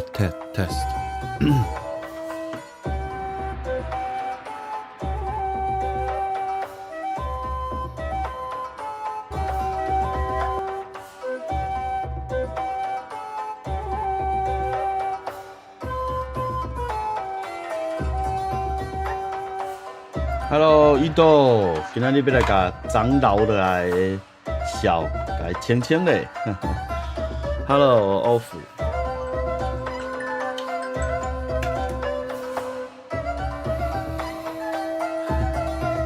test。Hello，伊豆，今仔日要来甲长老的来笑，来清清嘞。Hello， 欧福。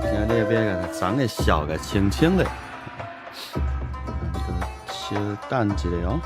今仔日要甲长的笑，甲清清嘞。稍等一下哦。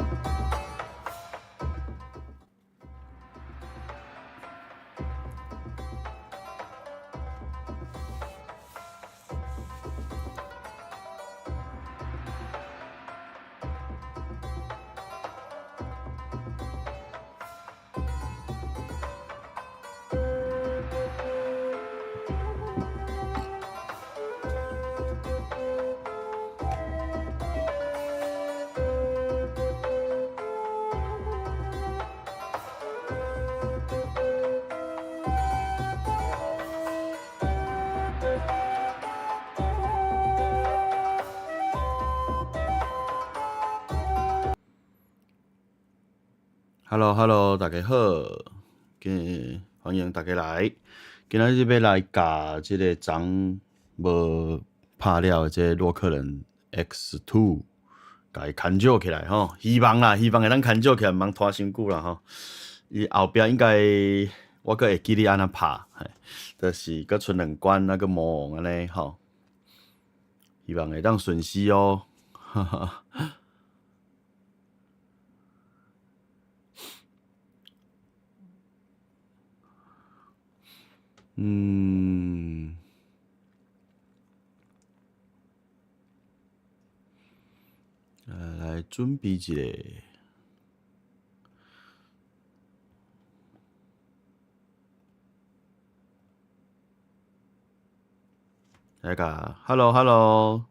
Hello， 大家好，欢迎大家来。今仔日要来教这个昨无拍了的这个洛克人 X2， 甲伊牵照起来吼。希望会当牵照起来，毋通拖伤久啦吼。伊后壁应该我阁会记你安怎拍，就是阁剩2关那个魔王安尼吼。希望会当顺势哦，哈哈。来准备一下。来个 ，Hello，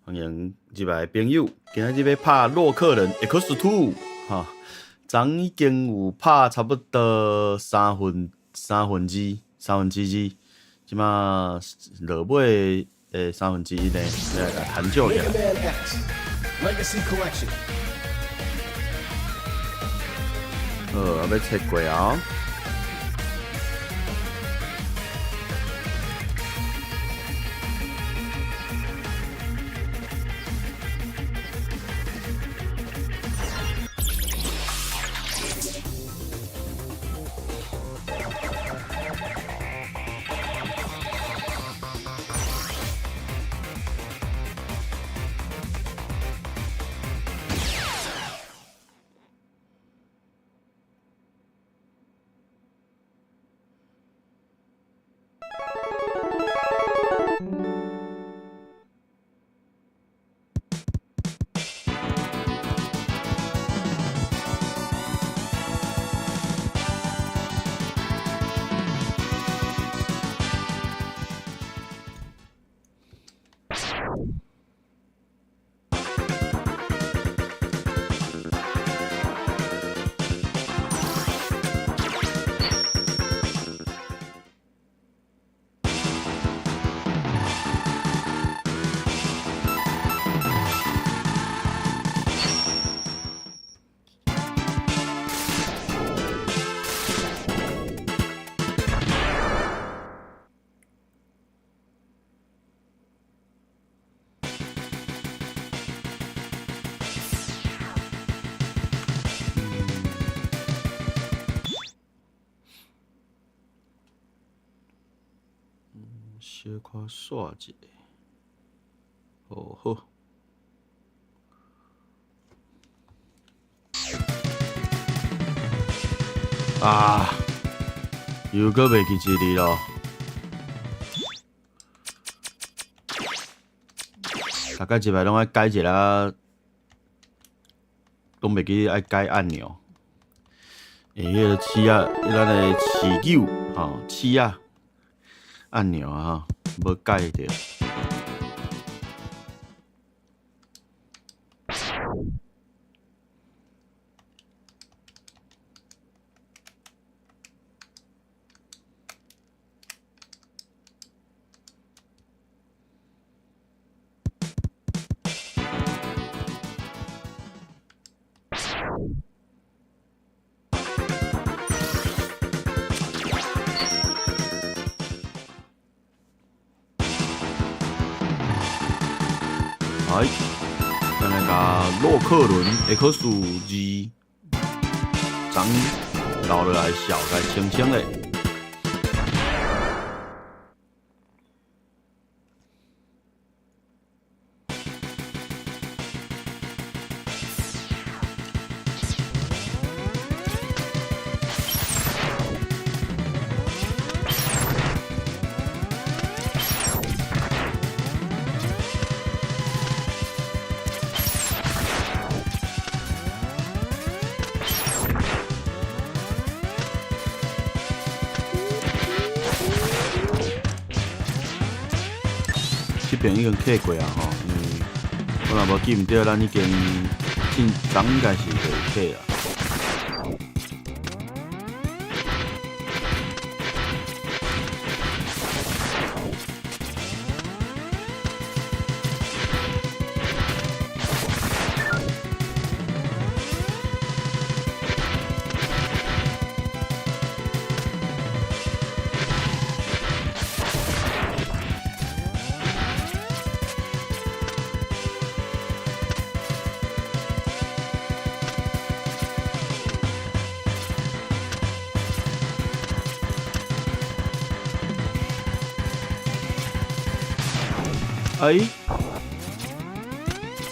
欢迎入来的朋友。今仔日要拍洛克人 X2 哈，昨已经有拍差不多三分之二，即马落尾的1/3呢，来甲牵照起来。要切过哦。小可刷一下，好。又搁袂记一字咯。大概一摆拢爱改一下，拢袂记爱改按钮。迄个齿啊，咱的齿钮吼，齿啊按钮啊，无改着。哎，咱来甲洛克伦 X2长留落来笑，甲清清的。这边已经客过啊吼，因为我若无记唔对，咱已经昨应该是袂客啊。哎，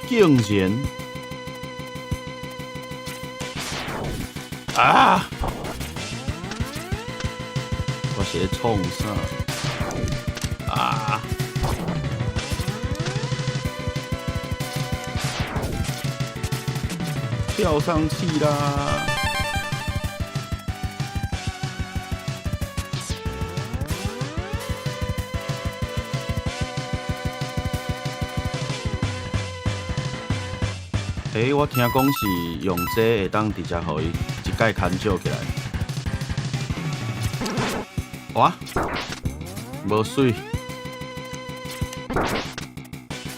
竟然啊！我是在创啥啊？跳上去啦！欸，我听讲是用这会当直接互伊一概牵照起来。哇，无水，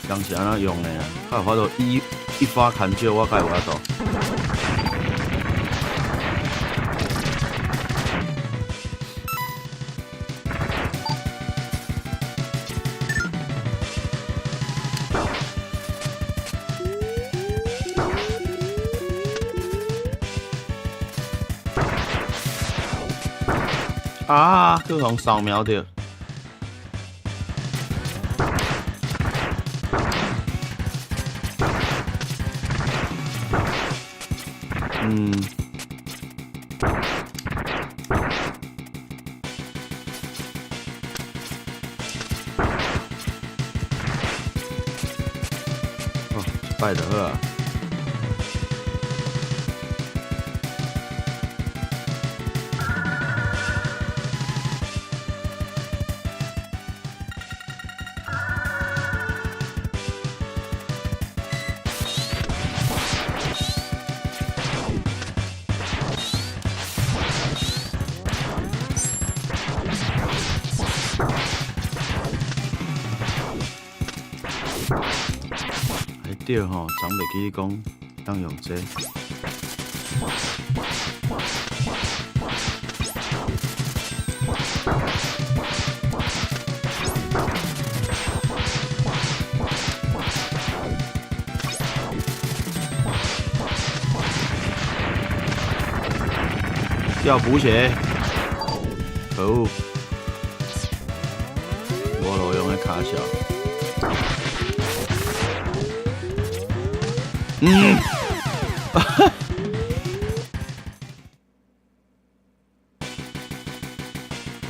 当是安怎用的啊？较有法度一发牵照，我该有法度。啊！去互扫描着。哦，一摆就好啊。对吼，昨袂记你讲当用这。要补血，可恶！我路用的卡小。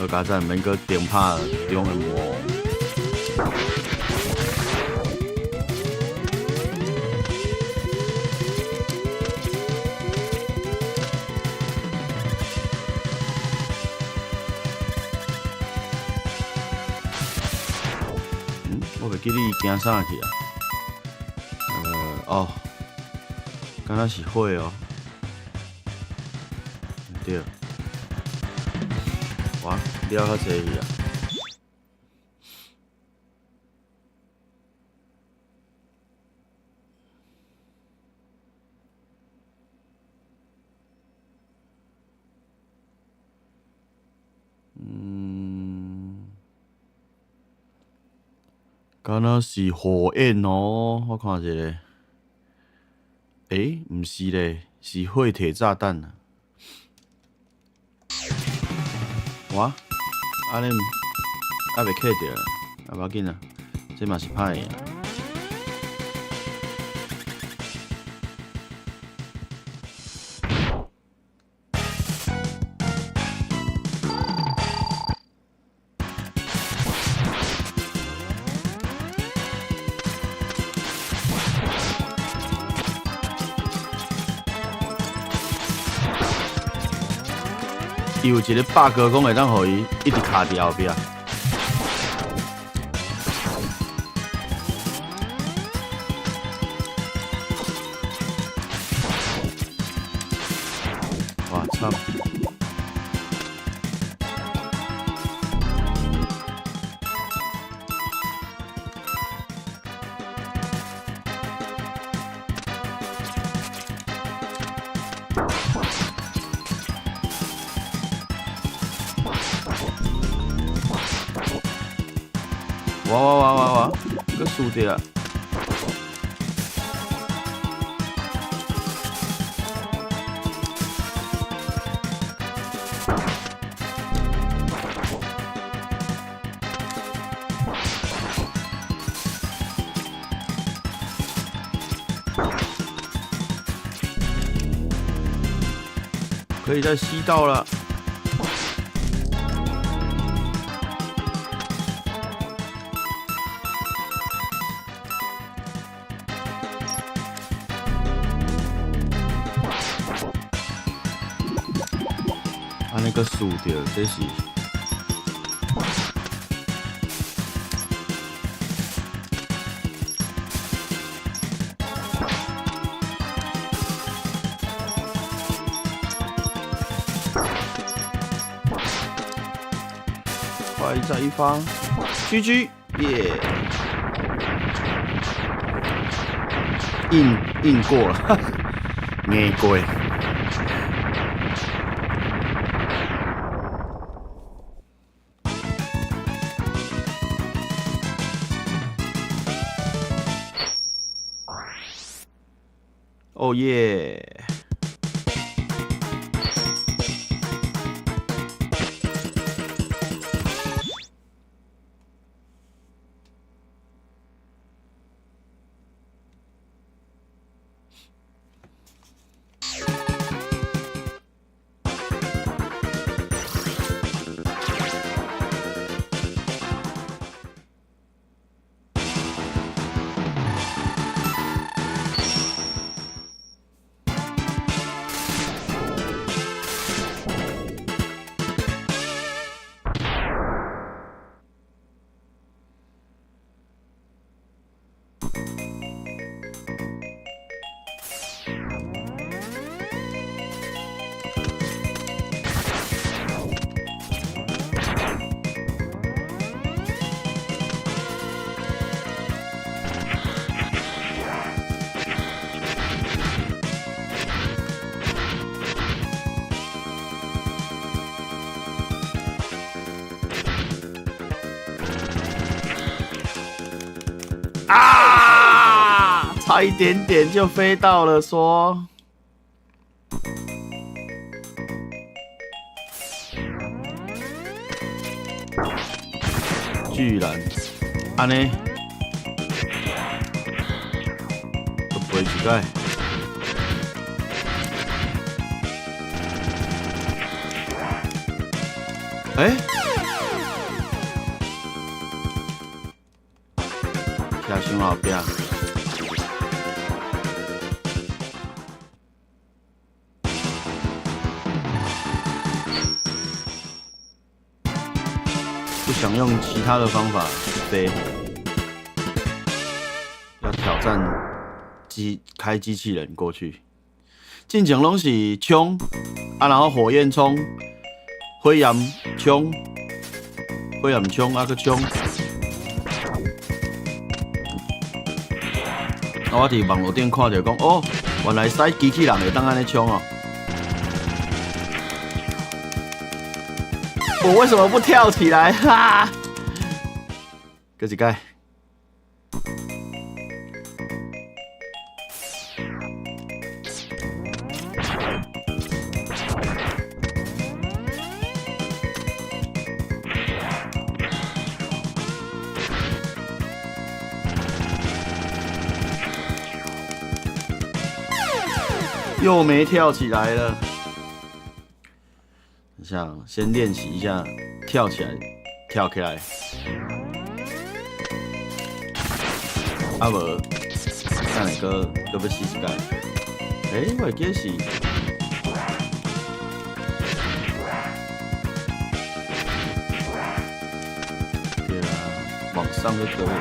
我家阵免搁顶拍中的魔。我袂记你行啥去啊？哦，敢若是火哦。对。哇，了较济去啊！敢若是火焰哦，我看一下。毋是咧，是废铁炸弹啊！哇，安尼袂克着啦，啊无要紧啦，这嘛是歹的。伊有一个 bug 讲会当互伊一直卡伫后壁。哇操！哇！佮输掉啊！可以再吸到了。安尼个输掉，这是。快再一发 ，GG 耶！硬过了，硬过。哦耶！啊！差一点点就飞到了，说。居然，安尼，都飞一个。听伤后壁。不想用其他的方法去飞，要挑战开机器人过去。进前拢是冲啊，然后火焰冲，火焰冲，火焰冲啊，佮冲。啊，我伫网络顶看到讲，哦，原来使机器人会当安尼冲哦。我为什么不跳起来？哈！搁一盖，又没跳起来了。等下，先练习一下跳起来，跳起来。啊无，等下搁要试一下。我会记得是。对啊，往上就可以了。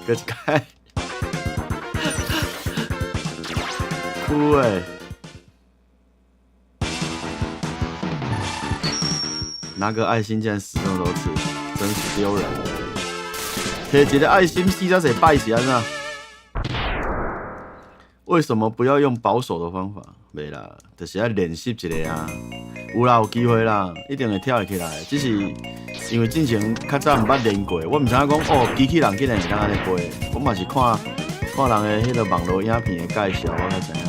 搁一开，酷欸！拿个爱心竟然死那么多次，真是丢人！摕一个爱心死才是拜是安怎？为什么不要用保守的方法？袂啦，就是要练习一下啊。有啦，有机会啦，一定会跳会起来。只是因为之前较早毋捌练过，我毋知影讲哦，机器人竟然会当安尼飞。我嘛是看人的迄个网络影片的介绍，我才知影。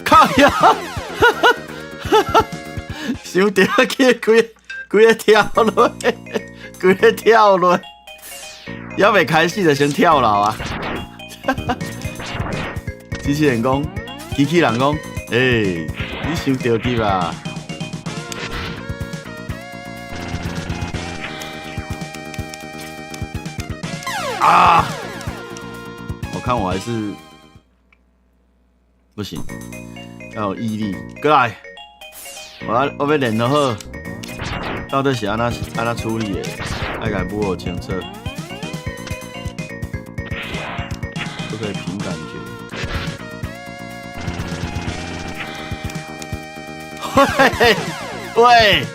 靠呀！想到去规个跳落，规个跳落，还未开始就先跳楼啊！机器人讲，机器人讲，你想到去吧？啊！我看我还是不行，要有毅力，过来！我要练得好，到底是安怎处理的？爱甲补我清澈，不可以凭感觉。喂，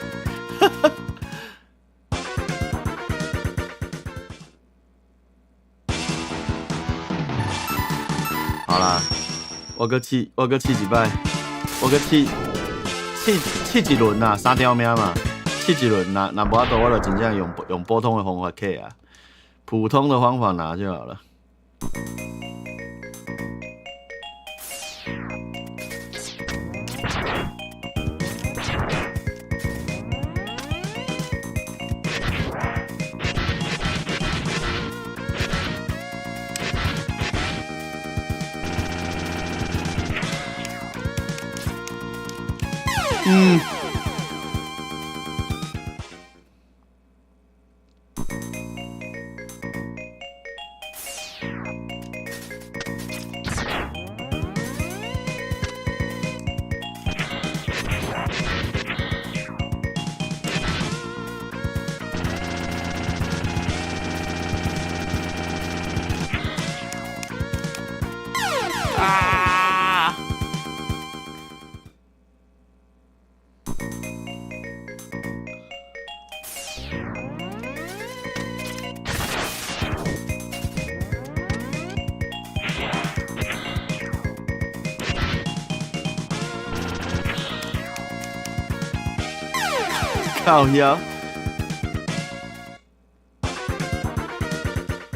好啦，我搁试一摆，我搁试一轮呐，3条命嘛，试一轮，那无法度，我就真正用普通的方法克啊，普通的方法拿就好了。靠腰，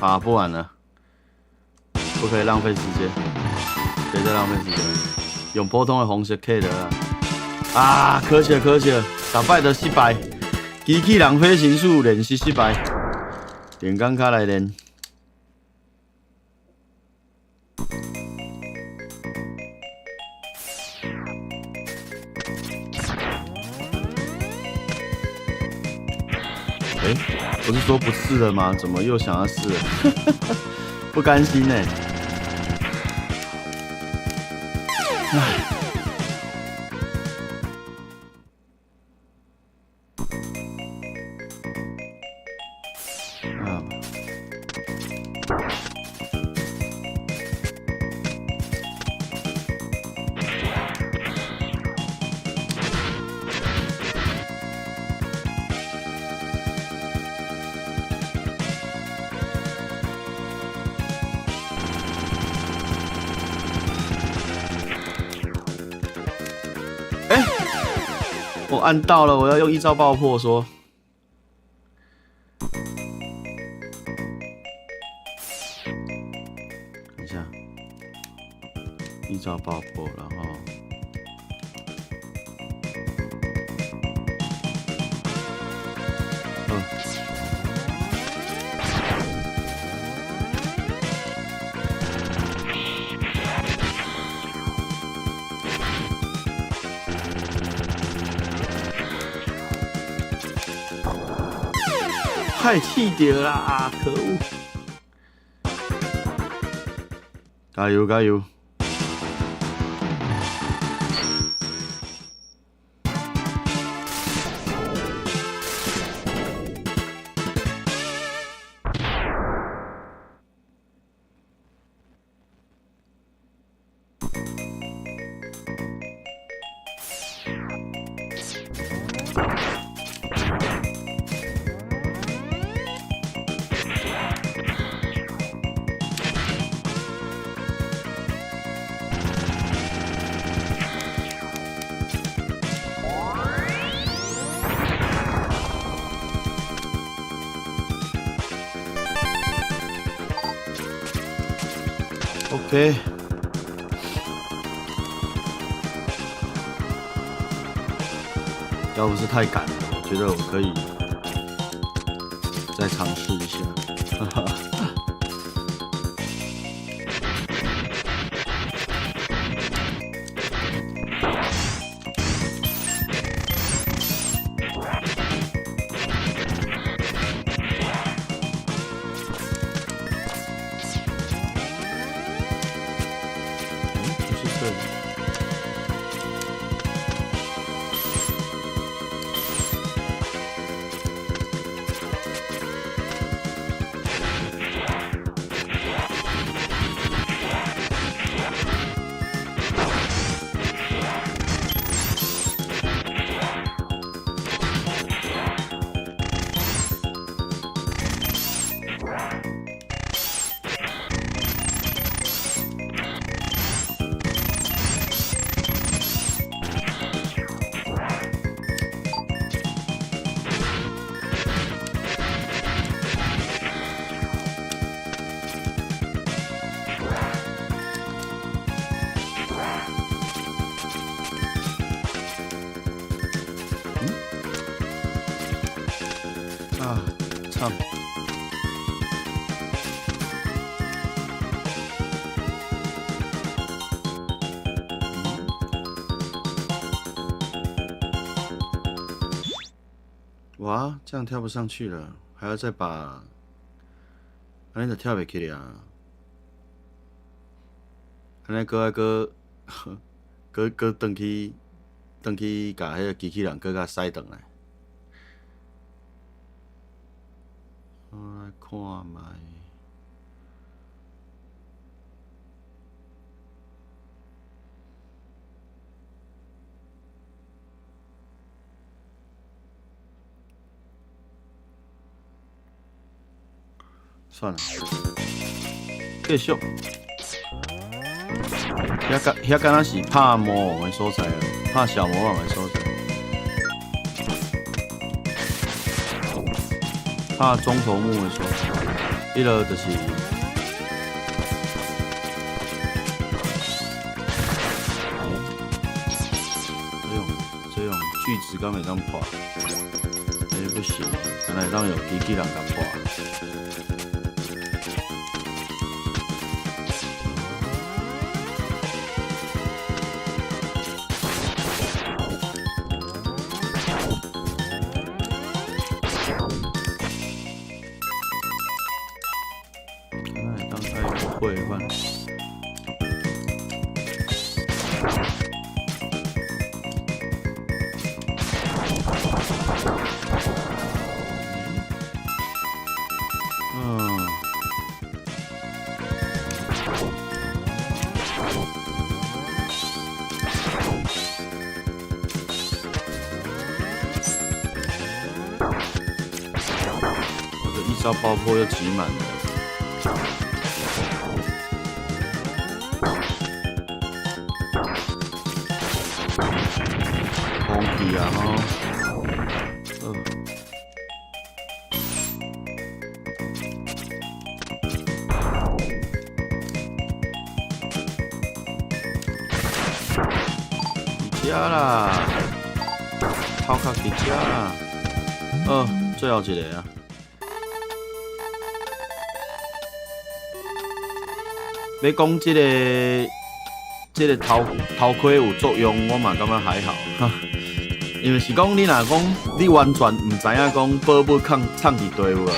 啊，不玩了，不可以浪费时间，别再浪费时间，用普通的方式 K 的啦。啊，可惜了，打败的失败，机器人飞行术练习失败，电工卡来练。不是说不试了吗？怎么又想要试了？不甘心呢。我按到了，我要用一招爆破说。等一下，一招爆破，然后。太气掉啦！可恶！加油加油！OK， 要不是太赶了，我觉得我可以再尝试一下。哈哈。唱。哇，这样跳不上去了，还要再把，安尼就跳袂起来啊！安尼搁转去，甲迄个机器人搁甲驶转来。我来看卖。算了，继续。遐敢若是拍魔王的所在，拍小魔王的所在，拍中头目的所在。迄落就是这种锯子敢会当破，那不行，敢若会当用机器人甲破。会换。我的一招爆破又挤满了。空去啊吼。伫遮啦，头壳伫遮啦。最后一个啊。要讲这个头盔有作用，我嘛感觉还好，因为是讲你若讲你完全唔知影讲宝物藏伫地有啊，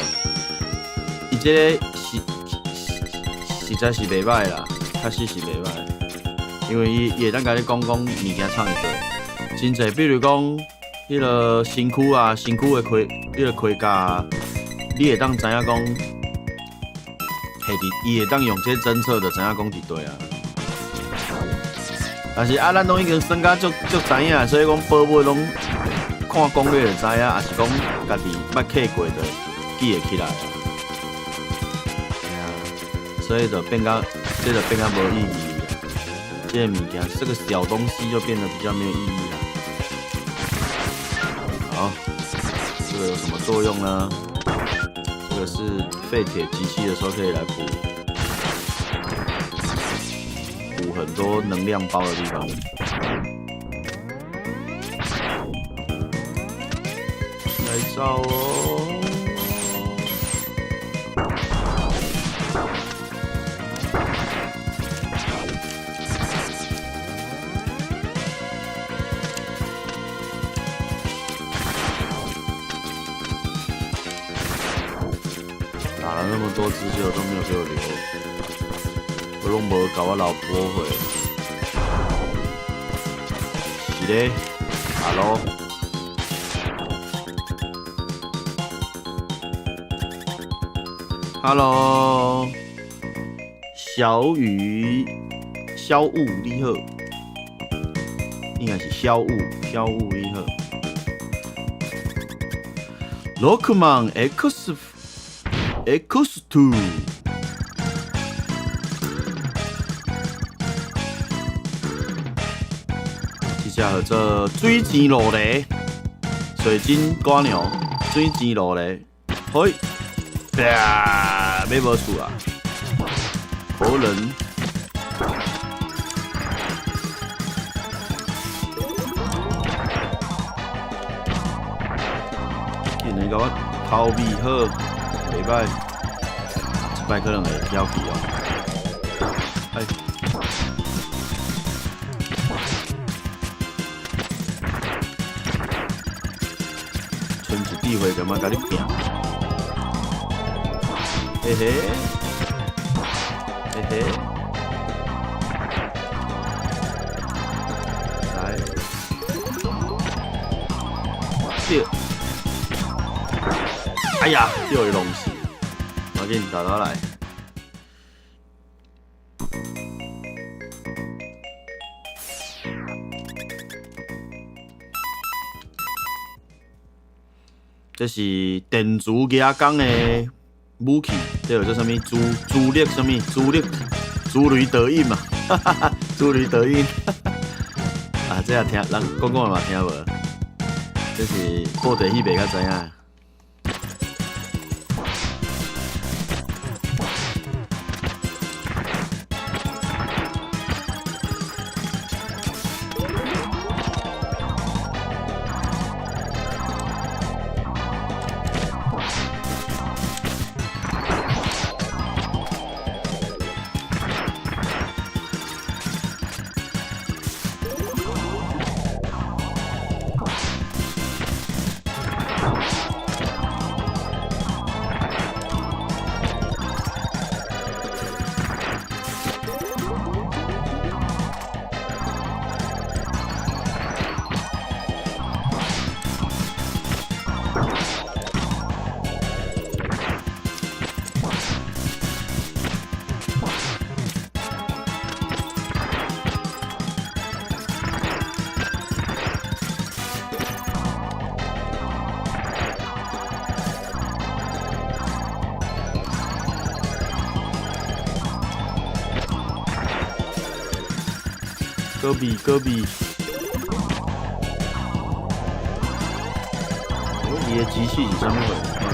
伊这个实在是袂歹啦，确实是袂歹，因为伊会当甲你讲物件藏伫地，真侪，比如讲迄个身躯啊，身躯的迄个盔甲，你会当知影讲。伊会当用这侦测的，知影讲伫对啊。但是咱拢已经算甲足知影，所以讲宝物拢看攻略就知影，也是讲家己捌客过就记会起来。所以就变甲无意义了。这个物件，这个小东西就变得比较没有意义了。好，这个有什么作用呢？这个是废铁机器的时候可以来补很多能量包的地方。来找哦！打了那么多只，结果都没有给我留，我拢无甲我老婆回。是嘞 ，Hello， 小雨，小雾你好，应该是小雾你好。Rockman X2。这叫做水晶落雷，水晶瓜牛，水晶落雷，嘿，啪，要无厝啊，可能。今日甲我头味好，袂歹，这摆可能会挑起哦。哎。机会干嘛甲你拼？嘿嘿，嘿嘿，来，掉！哎呀，掉的东西，赶紧打倒来。这是电磁加工的武器，这叫做什么？磁力什么？磁雷德印嘛，哈哈哈，磁雷德印，啊，这也听人讲嘛听无？这是布袋戏袂较知影。戈壁，伊的机器是啥物货？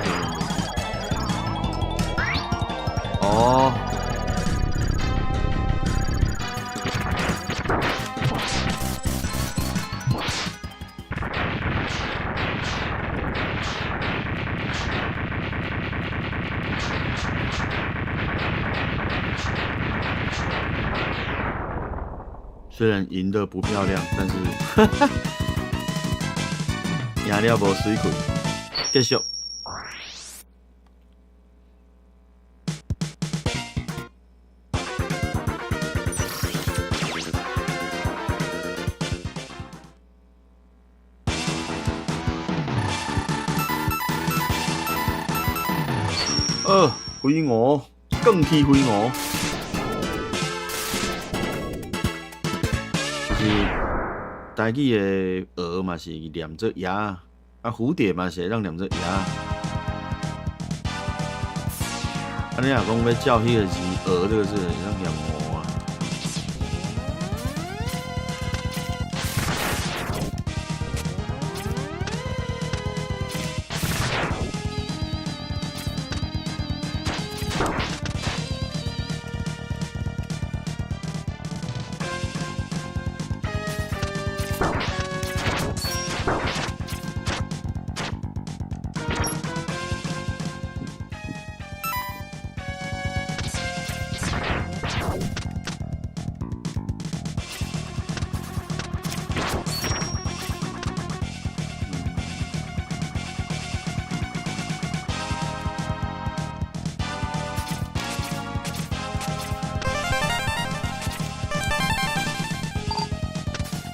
哦。虽然赢得不漂亮，但是赢了无水亏。继续。飞蛾，更去飞蛾。是台语的蛾嘛是念作鸭，啊蝴蝶嘛是会当念作鸭。啊，你若讲要叫迄个字蛾这个字，会当念蛾啊。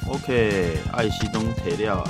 OK， 爱惜拢摕了啊。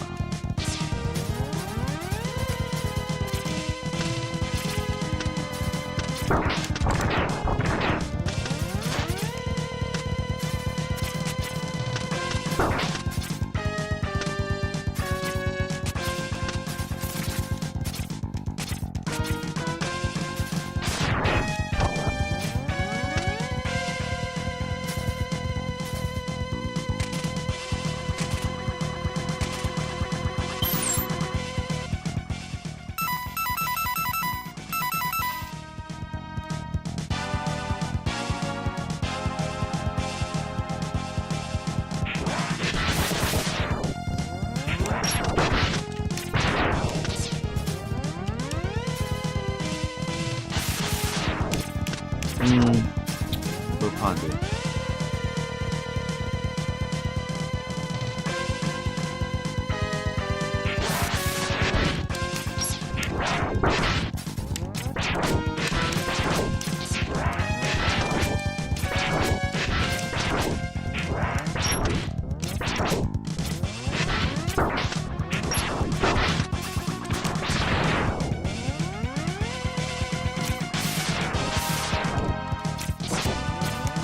不怕的。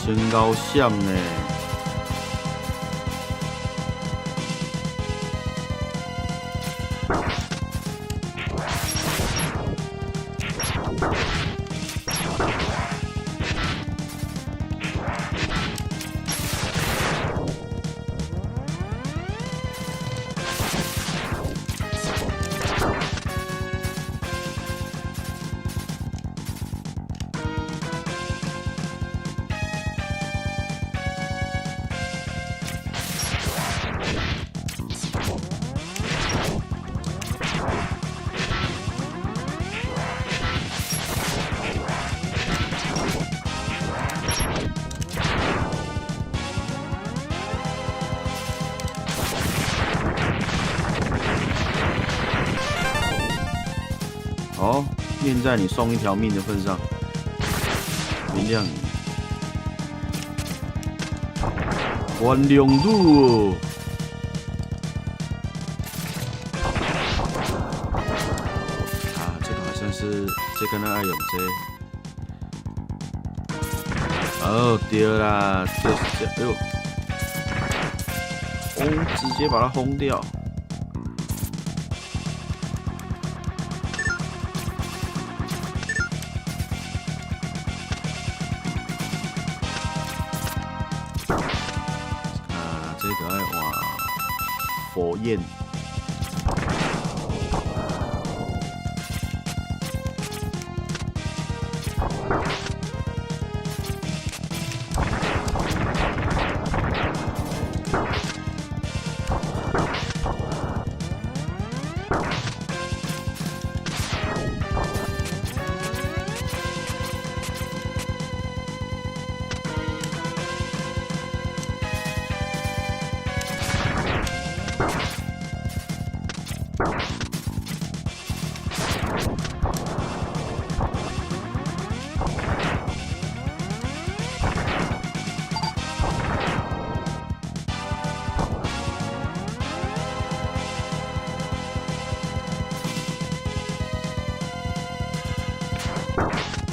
真高闪呢！哦，念在你送一条命的份上，原谅你。原谅你。啊，这个好像是这个那爱用这。哦，对啦，就是这，哎呦，轰，直接把它轰掉。这个爱哇，火焰。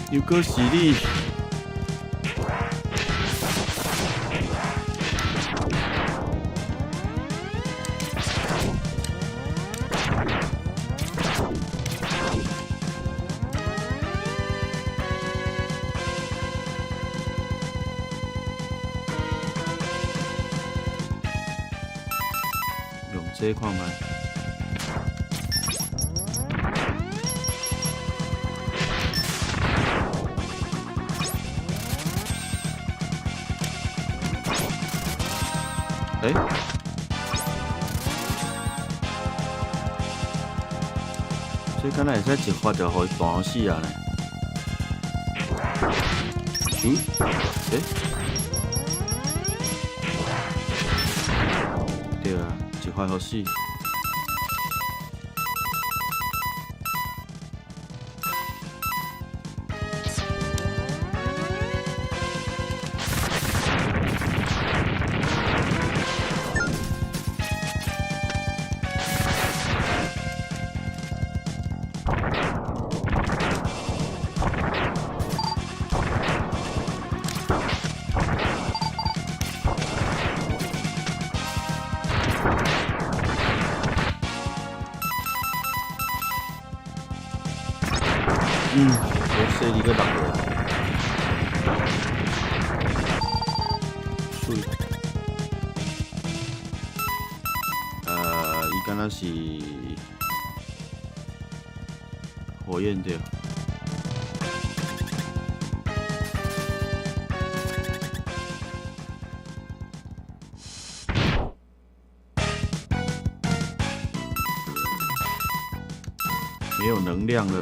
又搁是你。用这看卖。欸，这敢若会使一发就互伊断死啊呢？欸，对啊，一发互死。我说你个六个，水，伊敢若是火焰对。没有能量了。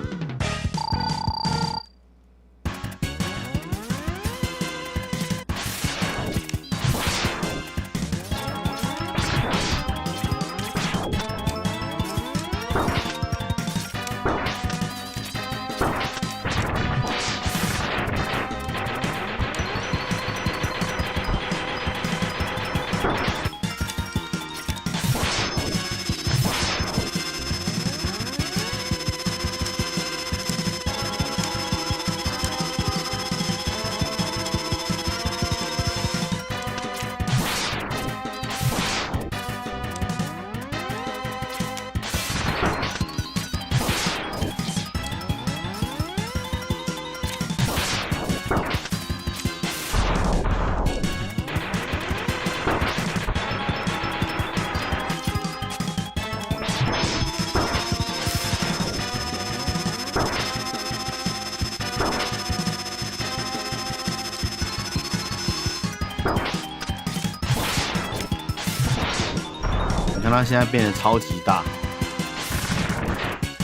看它现在变得超级大，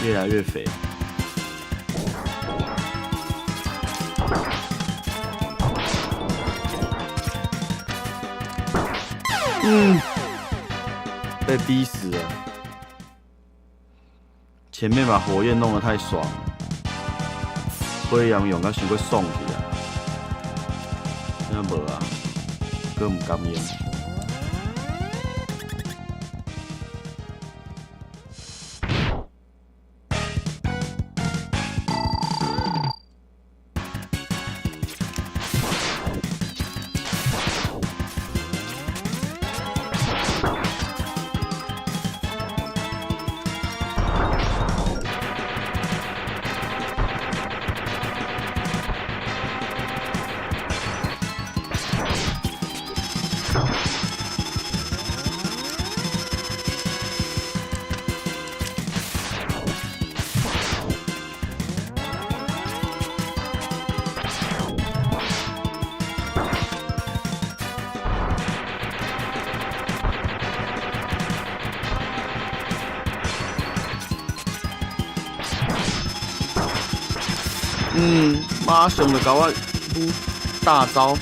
越来越肥。被逼死了。前面把火焰弄得太爽，火焰用到伤过爽去啊！现在无啊，佫唔甘用。马上就甲我舞大招。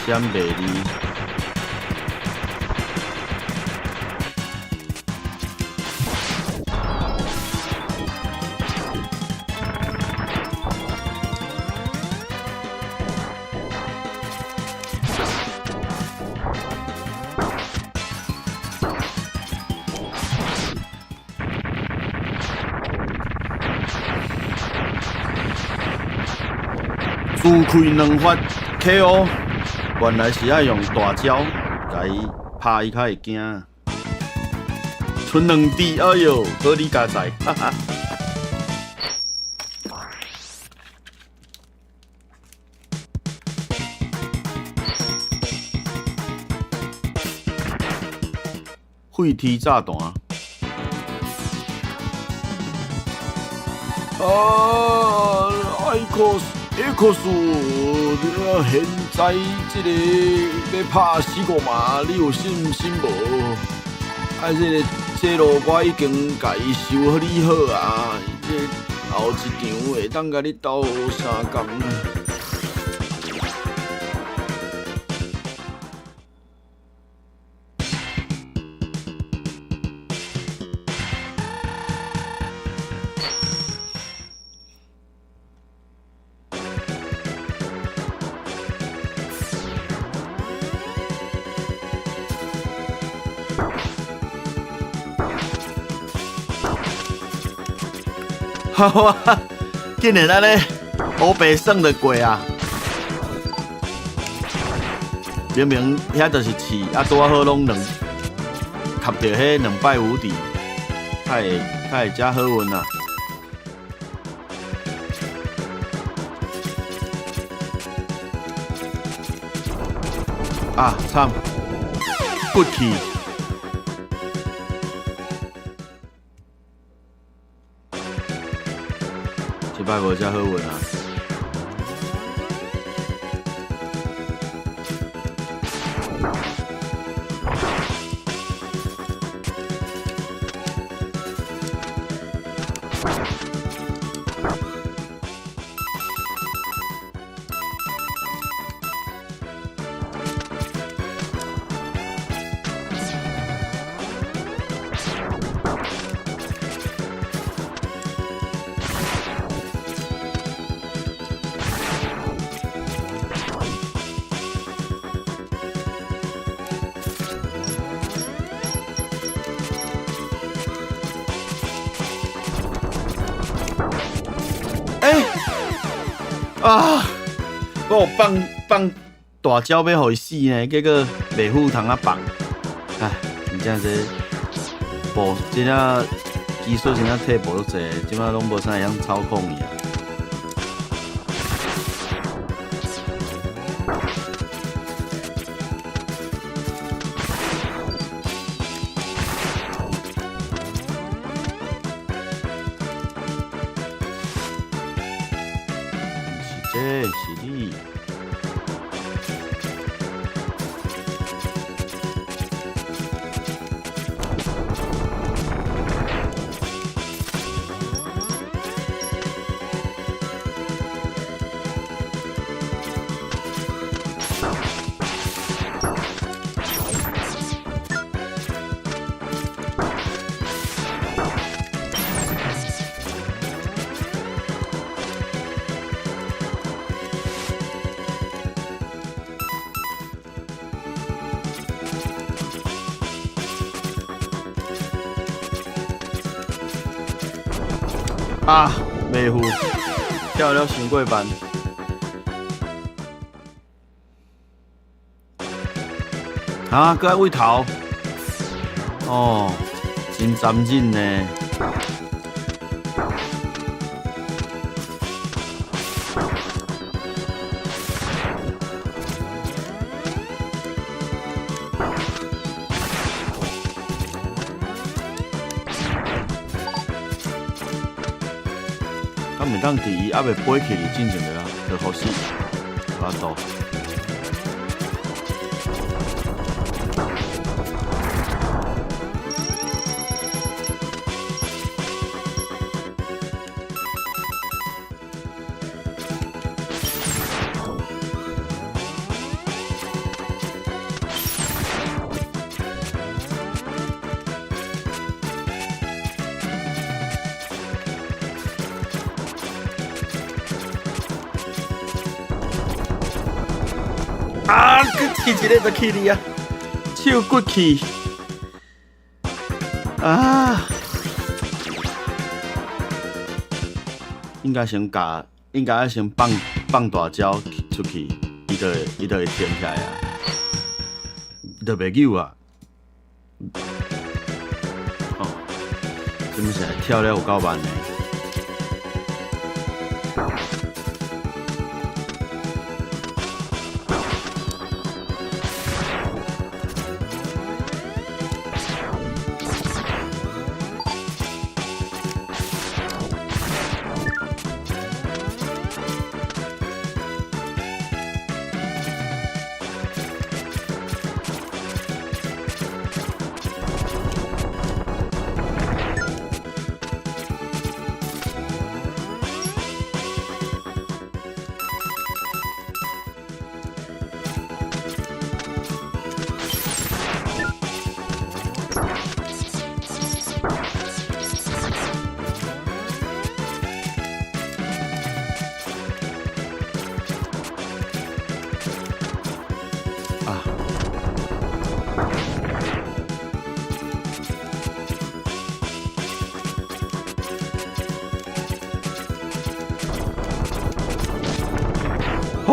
闪袂离。自开两发 KO， 原来是要用大招来拍伊，较会惊。剩2滴，哎呦，好你加赛，哈哈。废铁炸弹。X，现在这个要拍4-5码，你有信心无？这路我已经甲伊修理好啊，这后一场会当甲你斗相共。哇！竟然安尼乌白算得过啊！明明遐就是刺，啊拄好拢卡着迄2败无敌，较会遮好运啊！啊，惨，骨气！这摆无遮好运啊！啊！我放大招要互伊死呢，结果袂赴通啊放。唉，真正这步真正技术真正退步足济，即摆拢无啥会晓操控伊啊。这是你。啊，袂赴，跳了伤过慢。啊，搁爱位头，哦，真残忍呢。啊，袂当伫伊还袂飞起哩，进前就好死，把它倒。啊！去一个就去你啊，手骨气啊！应该先甲应该要先放大招出去，伊就会停起来啊，伊就袂扭啊。哦，什么是跳了有够慢呢？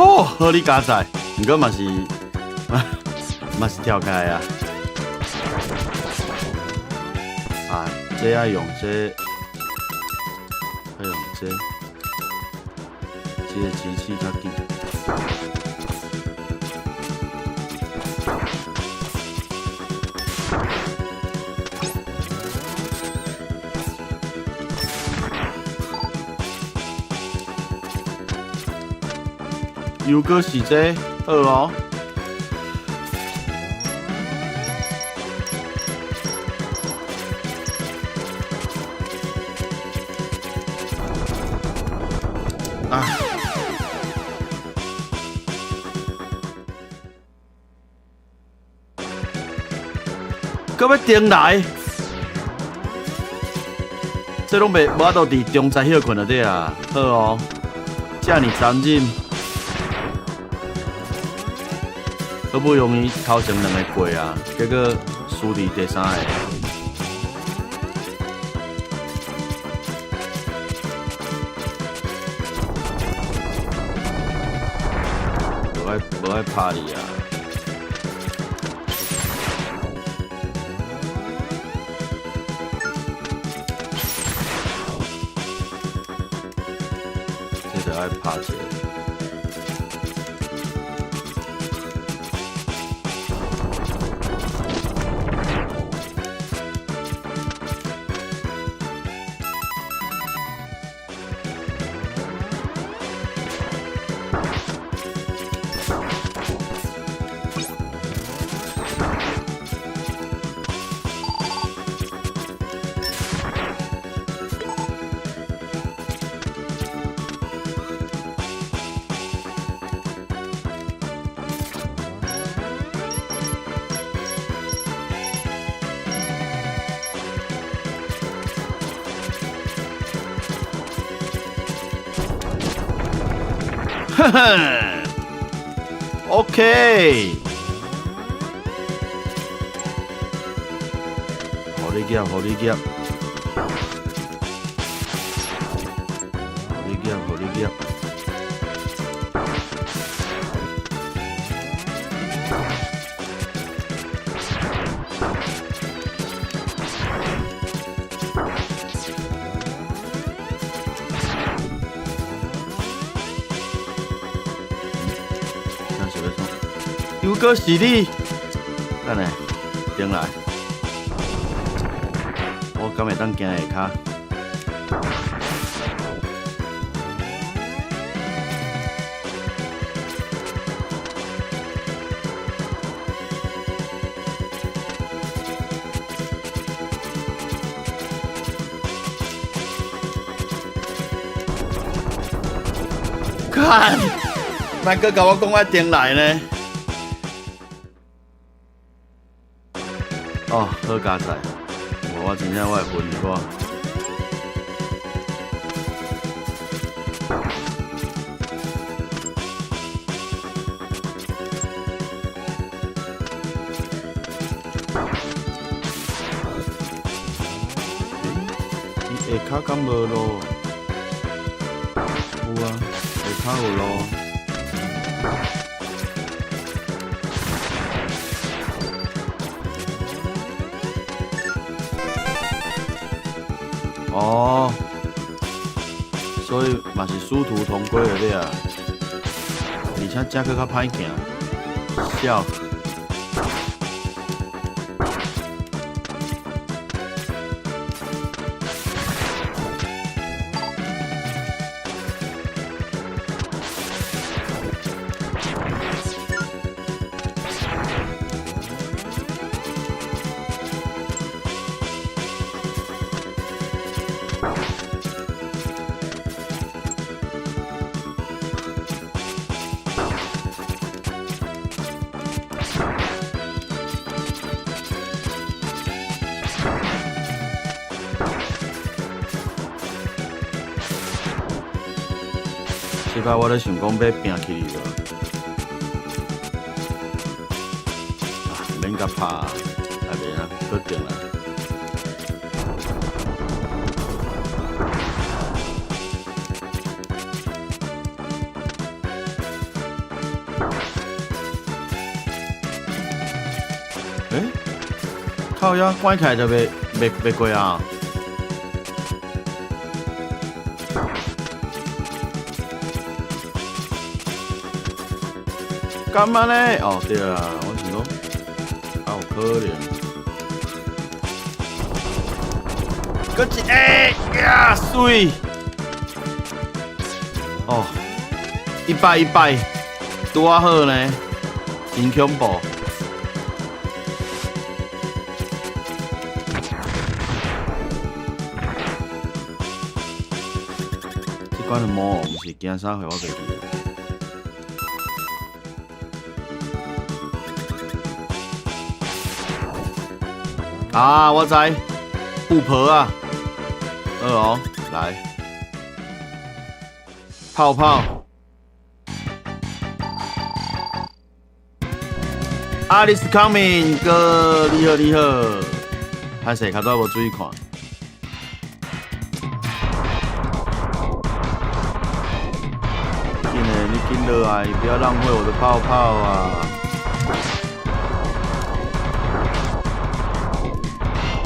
哦，好你加载，不过嘛是跳开啊！啊，这要用这，要用这个机器较紧。又搁是这好哦。啊！搁要顶来，这拢无法度伫中宅休困了对啊，好哦，遮尔残忍。好不容易头前2个过啊，结果输伫第3个。无爱拍你啊！这就爱拍一下。哼哼 ，OK， 好你夹，好你夹，好你夹，好你夹。又搁是你，等下顶来，我敢会当行下骹？看，莫搁甲我讲我顶来呢？哦，好加载，我真正我会分我。你下骹敢无咯？有啊，会较有咯。哦，所以嘛是殊途同归的咧啊，而且这个较歹行，笑。即摆我咧想讲要拼起无，免甲拍，还免啊，确定啦。靠呀，关起来就袂过啊！干嘛呢？哦，对啊，我想讲，还有可能。搁一个呀，水！哦，100，拄啊好呢，真恐怖。这款的魔毋是惊啥货，我袂记。啊，我知，富婆啊，来，泡泡，阿里斯 coming 哥，你好，歹势，较早无注意看。你紧落来，不要浪费我的泡泡啊！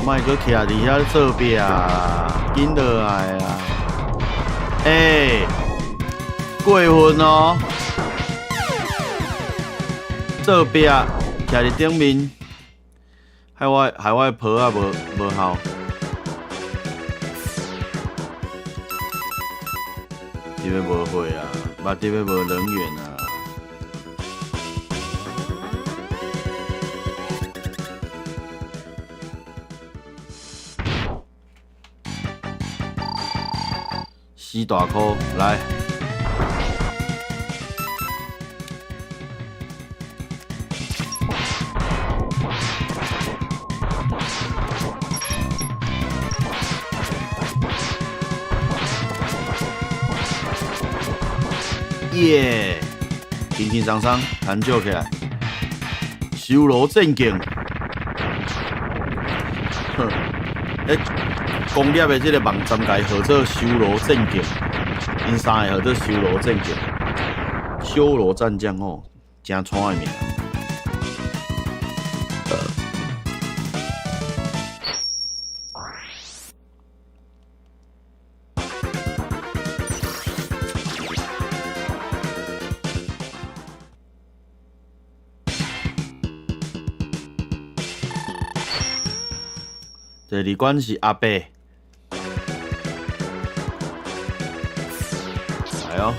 莫搁徛伫遐做壁啊，紧落来啊！过分哦！做壁徛伫顶面，害我的婆啊无效。这边无火啊，目这边无能源啊。死大颗来！耶！轻轻松松弹救起来，修罗战境。哼，攻略的这个网站改号做修罗战境，因三个号做修罗战境，修罗战将哦，真惨的名。第二关是阿伯，来哦！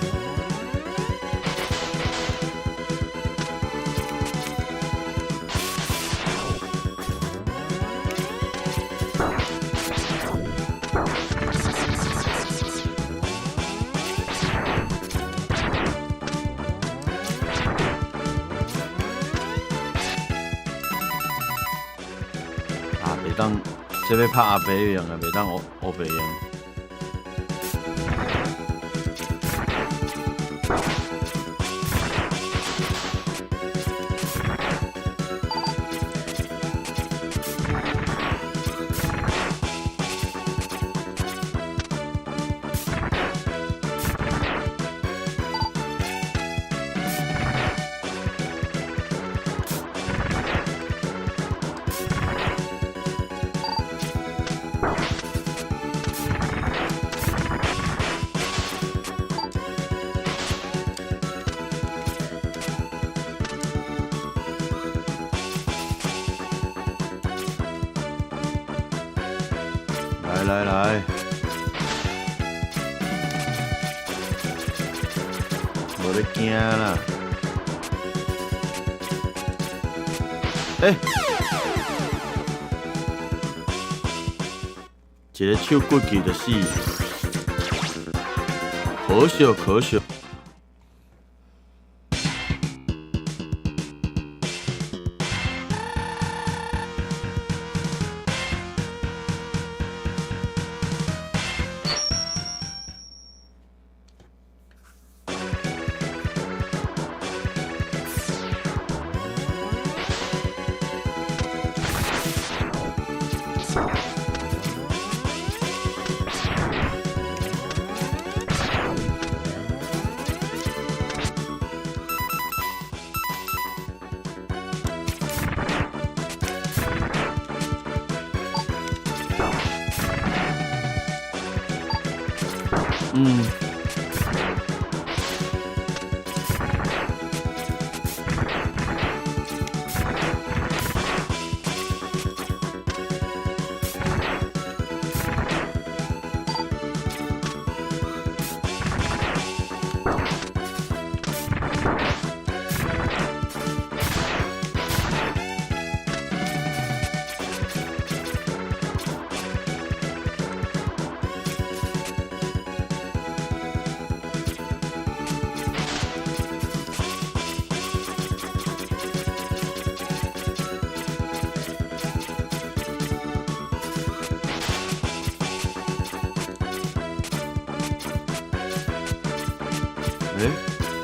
啊，袂当。这要拍阿伯用的，袂当黑白用。来来来，无咧惊啦。一个手骨去就死，可惜可惜。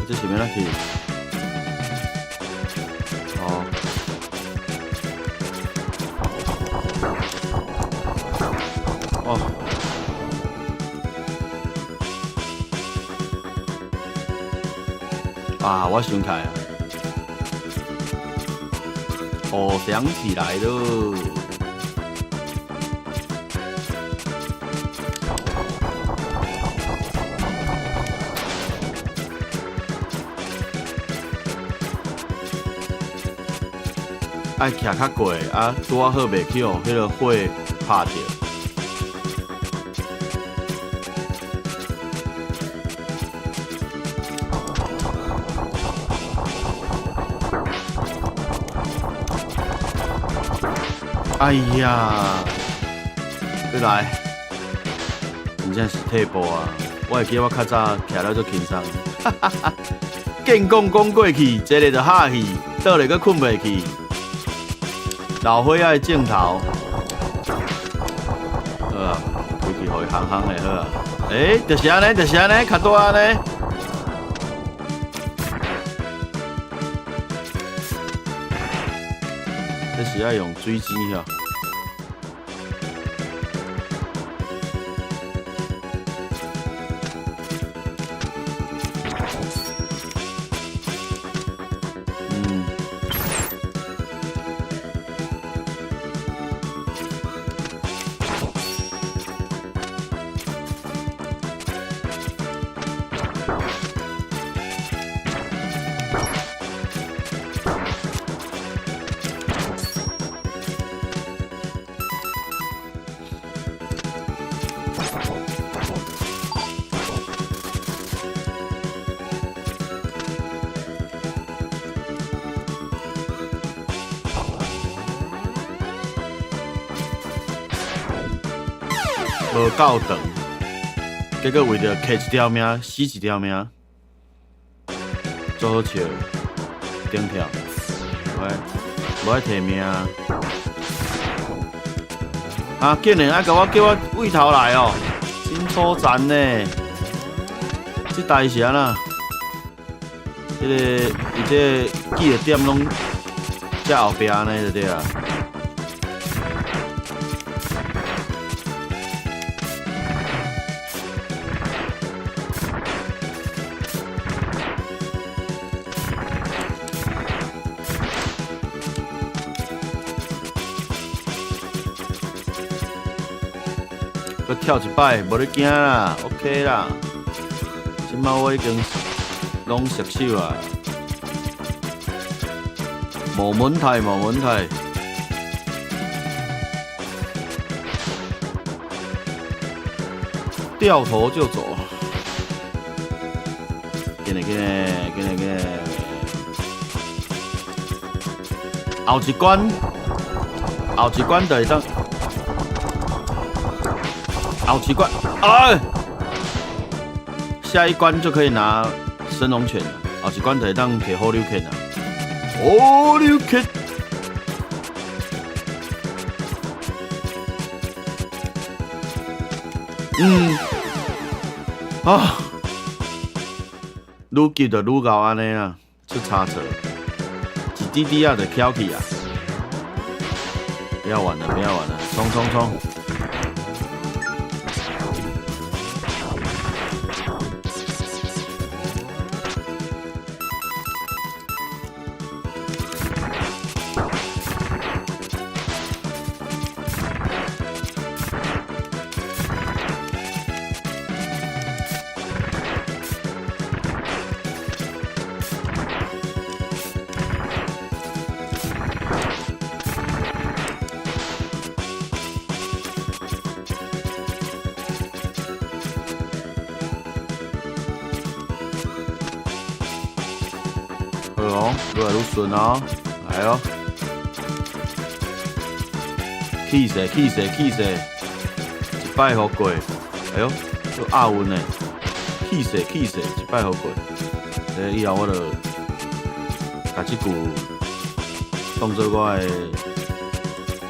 这是要哪去？哦，哦，啊，我想起来了，哦，想起来了。爱徛较过啊，拄啊好袂去哦，迄个火拍着。哎呀，你来，真正是退步啊！我会记我较早徛了足轻松，哈哈哈！见讲讲过去，坐咧就哈去，倒咧佫困袂去。老伙仔的镜头，好啊，回去互伊烘烘的好啊。就是安尼，就是安尼，较大安尼。这是要用水晶哦。无够长，结果为着摕一条命，死一条命，做好笑，顶跳，无爱摕命啊！竟然爱叫我位头来哦，真粗残呢！这代是安那？伊这记的点拢在后壁安尼就对啊。佮跳一摆，无咧惊啦 ，OK 啦。即摆我已经拢熟手啊，无问题，无问题。掉头就走。给你，后一关就会当，后一关，哎，下一关就可以拿升龙拳了，后一关就会当摕火榴拳了，火榴拳。愈急就愈搞安尼啊，出差错，一滴滴啊就翘起啊！不要玩了，冲！好哦，愈来愈顺哦，来哦，气势，一摆好过，哎呦，做亚运呢，气势，一摆好过，以后我就把这句当做我的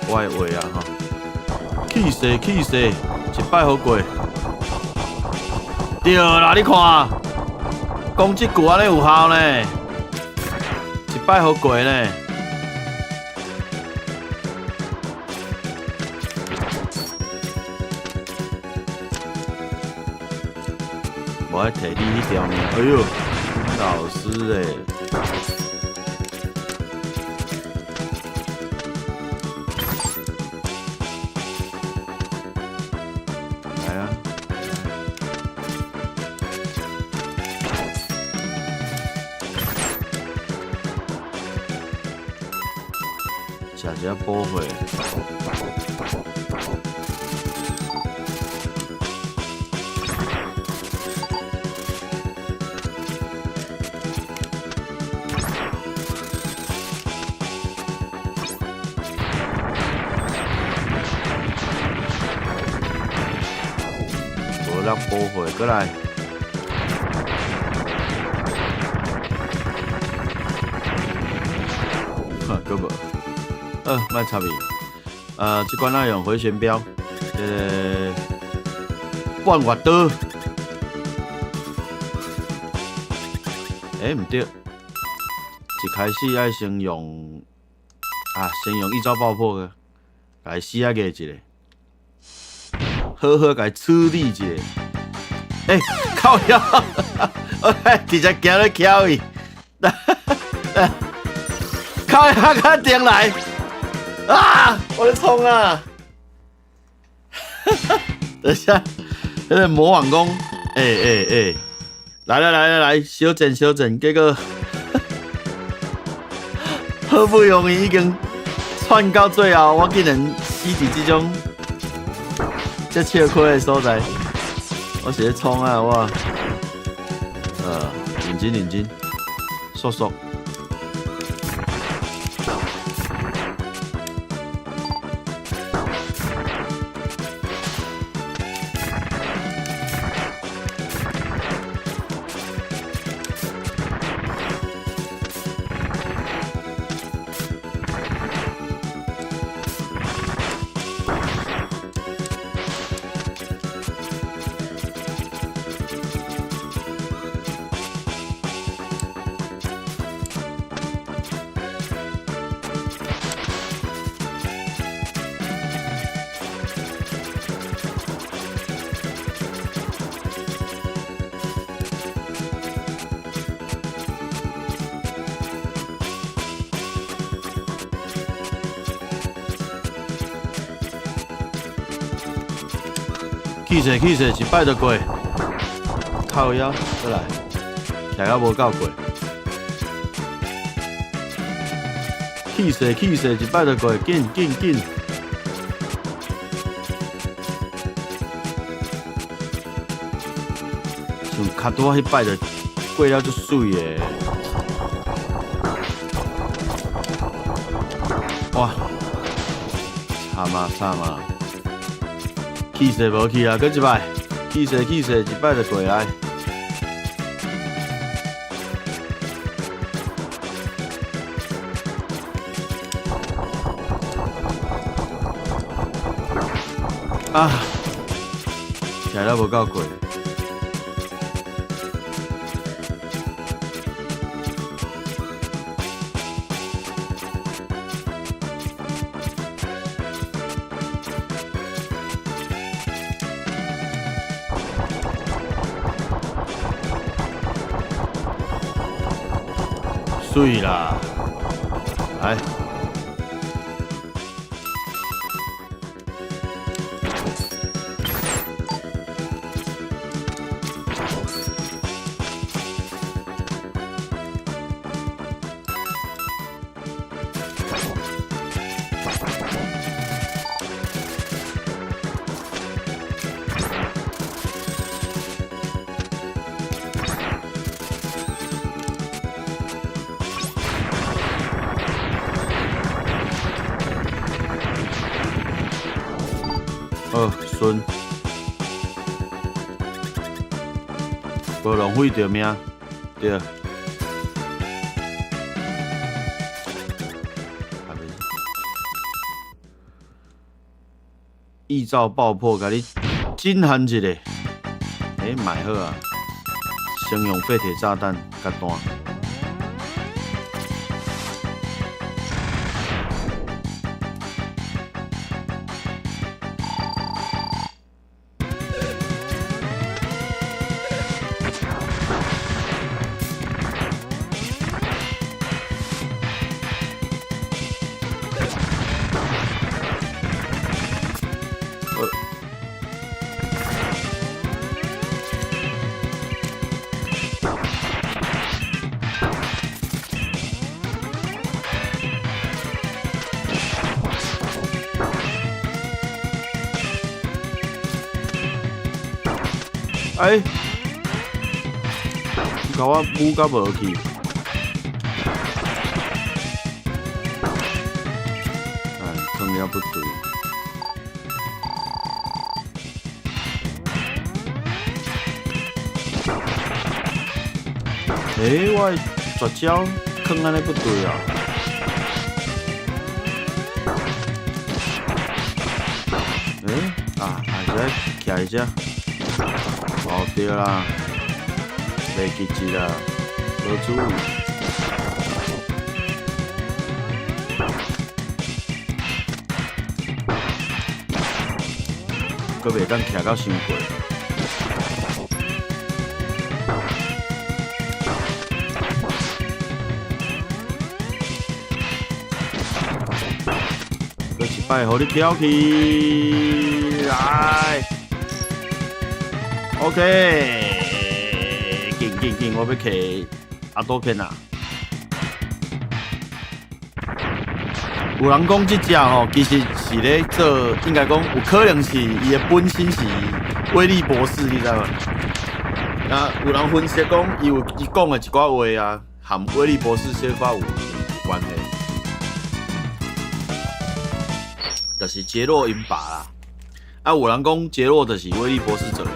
话啊哈，气势，一摆好过，对啦，你看，讲这句安尼有效呢。一摆好过呢，我还摕你迄条呢。哎呦，老师诶！来啊！吃一下补血。无力补血，过来。个无。莫插伊。这关仔用回旋镖，半月刀。唔对，一开始爱先用一招爆破个，来死啊个一个，好好甲处理一下。靠腰，直接行咧敲伊，靠腰甲顶来。我在冲啊！等一下，那个魔网弓，来，小整，结果好不容易已经窜到最后，我竟然死伫这种这笑亏的所在，我是在冲啊！我认真，速。气势，一摆就过，靠腰过来，徛到无够过。气势，一摆就过，紧。卡多迄摆就过了就水诶。哇！惨嘛！气势无去啊，搁一摆，气势，一摆就过来。啊！踩了无够过。水啦，来，顺，无浪费着命，对。异兆爆破，甲你震撼一下。买好啊！先用废铁炸弹甲弹。甲我舞甲无去。坑了不对。我绝招坑安尼不对啊！还是爱徛一只。哦，对啦，袂记住啦，无注意。阁袂当徛到伤过。阁一摆，互你挑起来。OK， 紧，我要摕阿多片啊！有人讲这只吼，其实是咧做，应该讲有可能是伊的本身是威力博士，你知道吗？啊，有人分析讲，伊讲的一寡话啊，含威力博士小可有关系，就是杰洛因爸啦。啊，有人讲杰洛就是威力博士做的。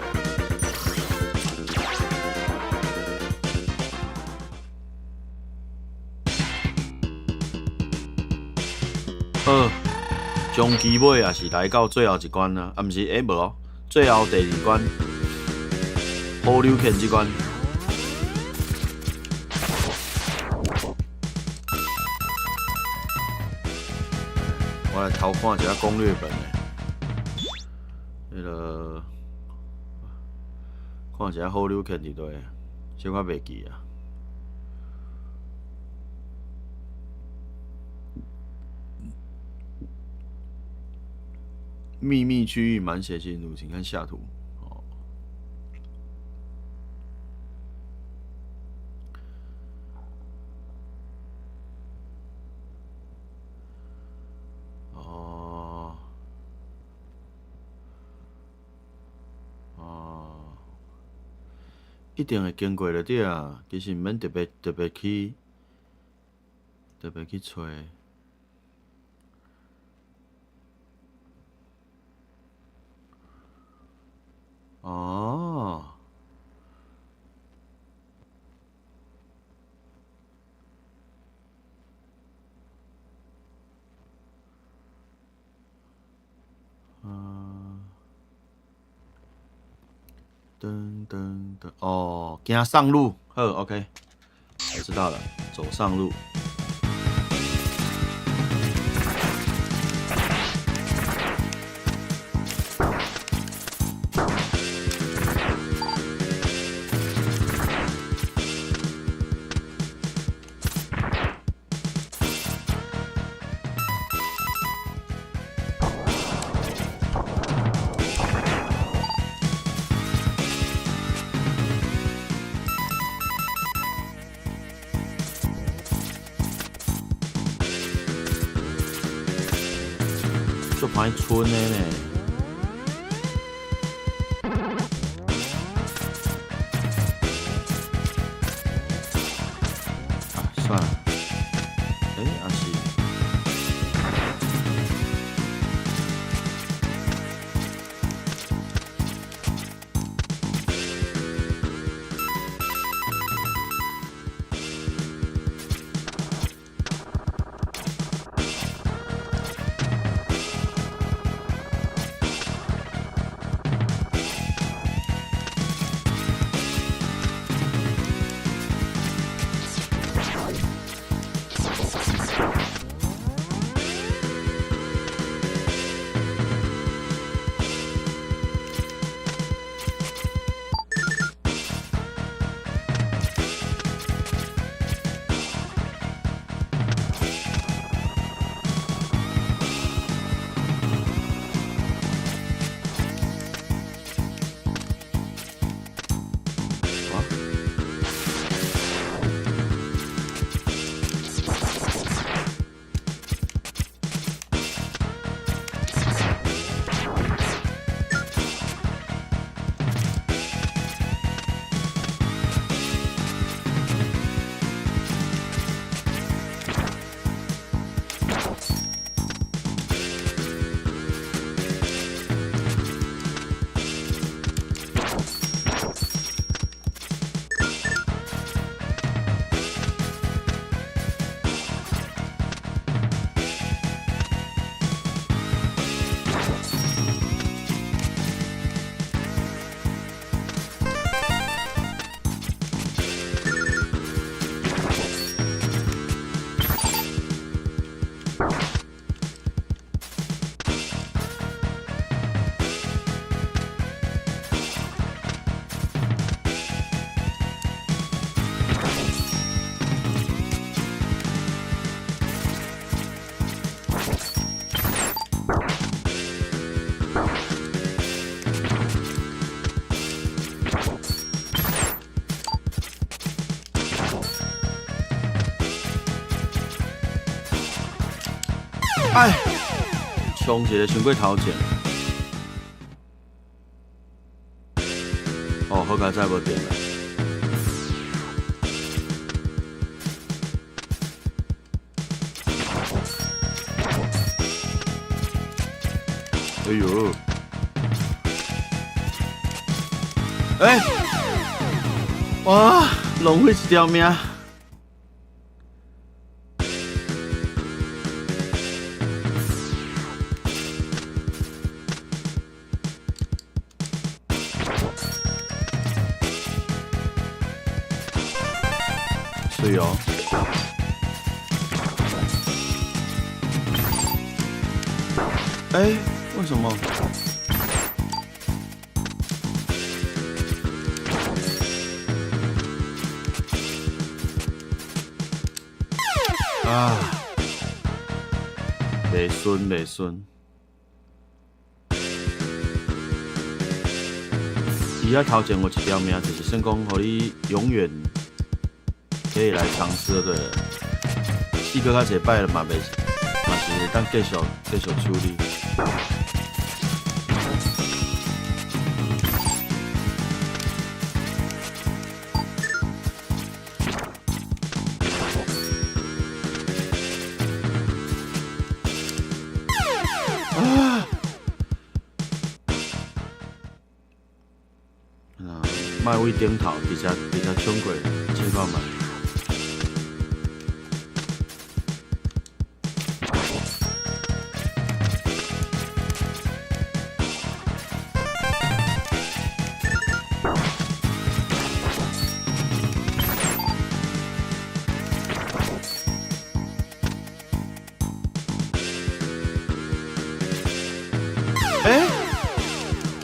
终期尾也是来到最后一关啊，毋是无哦，最后第2关，好溜拳这关。我来偷看一下攻略本看一下好溜拳伫对，小可袂记啊。秘密区域满血进入，请看下图。一定会经过就对啊，其实毋免特别去找。哦，噔噔噔，哦，行上路，好 ，OK， 我知道了，走上路。就歹村的呢。啊，算了，还是。哎，冲一个伤过头前。哦，好佳再无电了。哎呦！哇，浪费一条命。对哦。为什么？啊，袂顺。伊遐头前有一条命，就是算讲，互你永远可以来尝试的。死过较侪摆了嘛，嘛是当继续处理。卖位顶头，直接冲过，请看卖。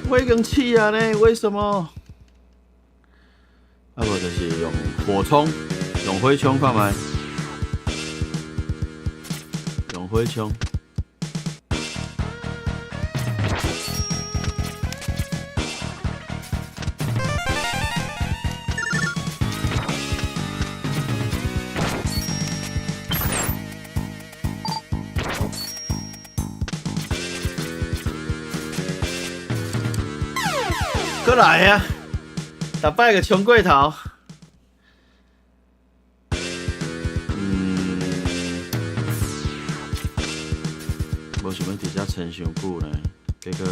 我已经气啊呢，为什么？啊不就是用火冲，用火冲看卖，用火冲。过来呀、逐摆个冲过头。无想要直接撑伤久呢，结果。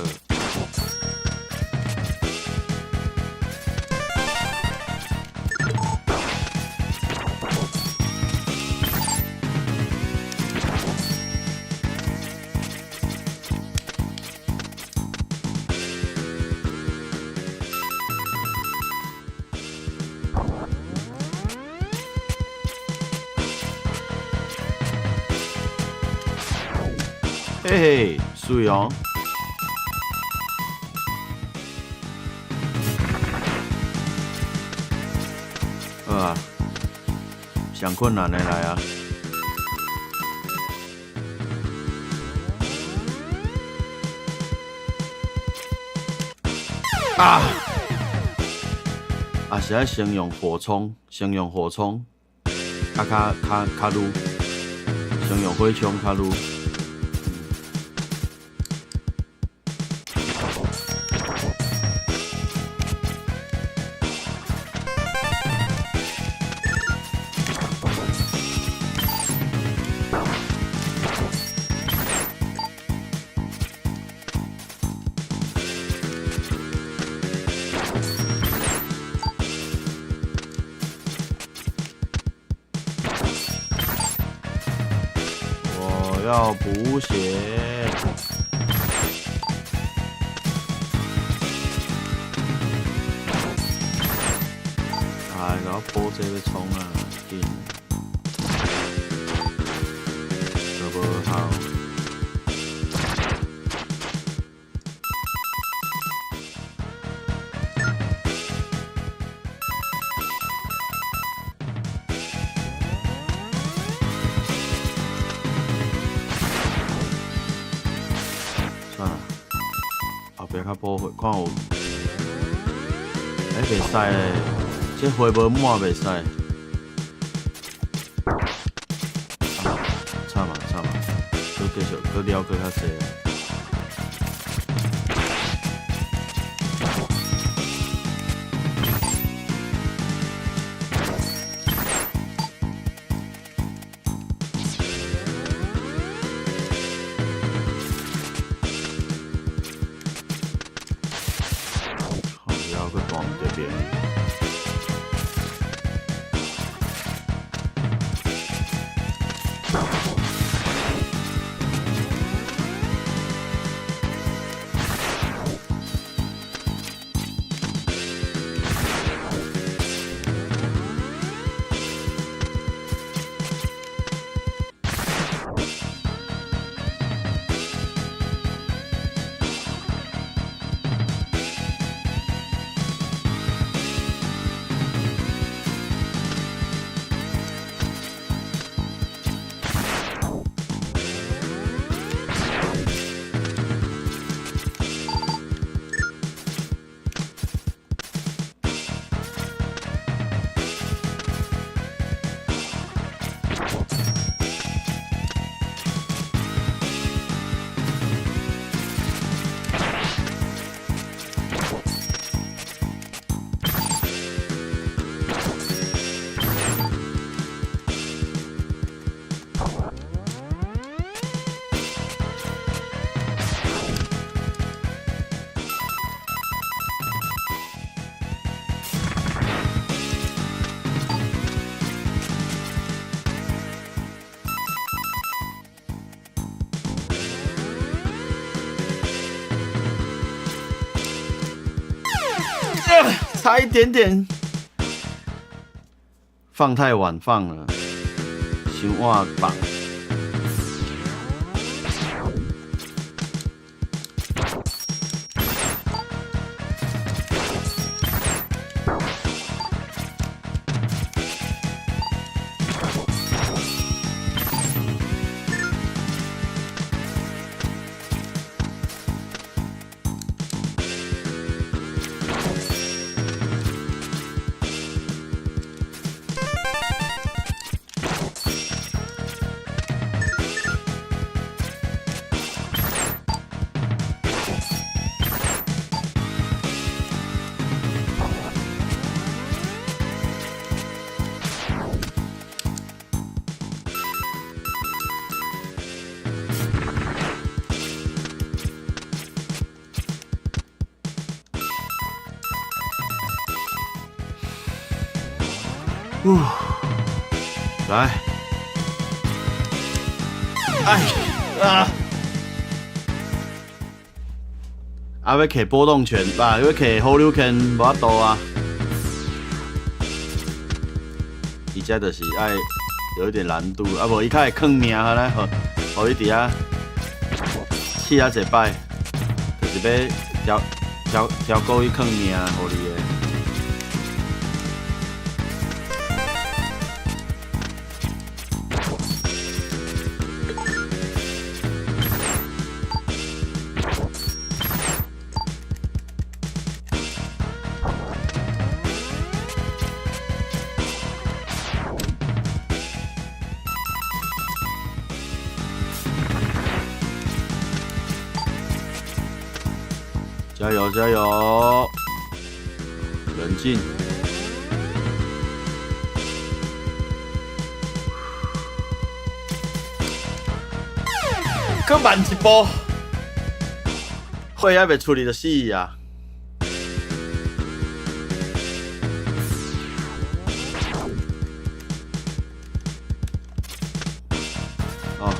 嘿嘿，水哦！好啊，上困难的来啊！是爱先用火冲，先用火冲，较愈，先用火冲较愈。要补血，给我补这个冲啊，紧，都无效。别较补血，看有，袂使咧，这血无满袂使。惨嘛，佮继续，佮了佮较济。差一点点，放太晚放了，想哇棒。来，要摕波动拳吧，要摕好溜拳，无法度啊。伊遮就是爱有一点难度，啊无伊较会坑命哈咧，互伊伫遐试啊一摆，就是要调高伊坑命，互你的。加油加油！冷静。搁慢一步，血还袂处理就死啊！哦，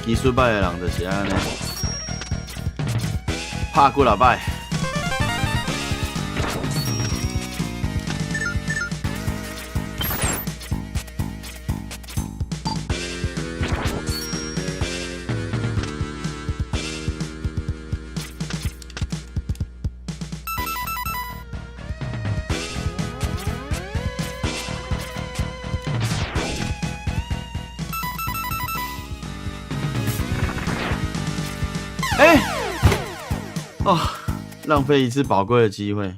技术歹的人就是安尼。拍几落摆，哦，浪费一次宝贵的机会，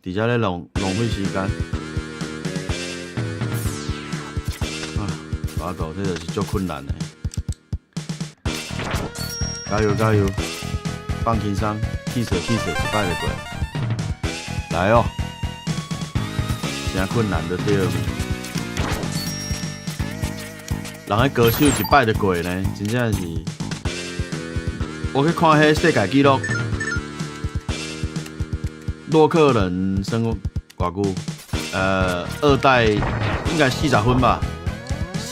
底下在浪费时间。啊，巴豆这就是足困难的。加油加油，放轻松，气水，一摆就过。来哦，真困难的对。人个歌手一摆就过呢，真正是。我去看迄世界纪录。洛克人生偌久？二代应该40分吧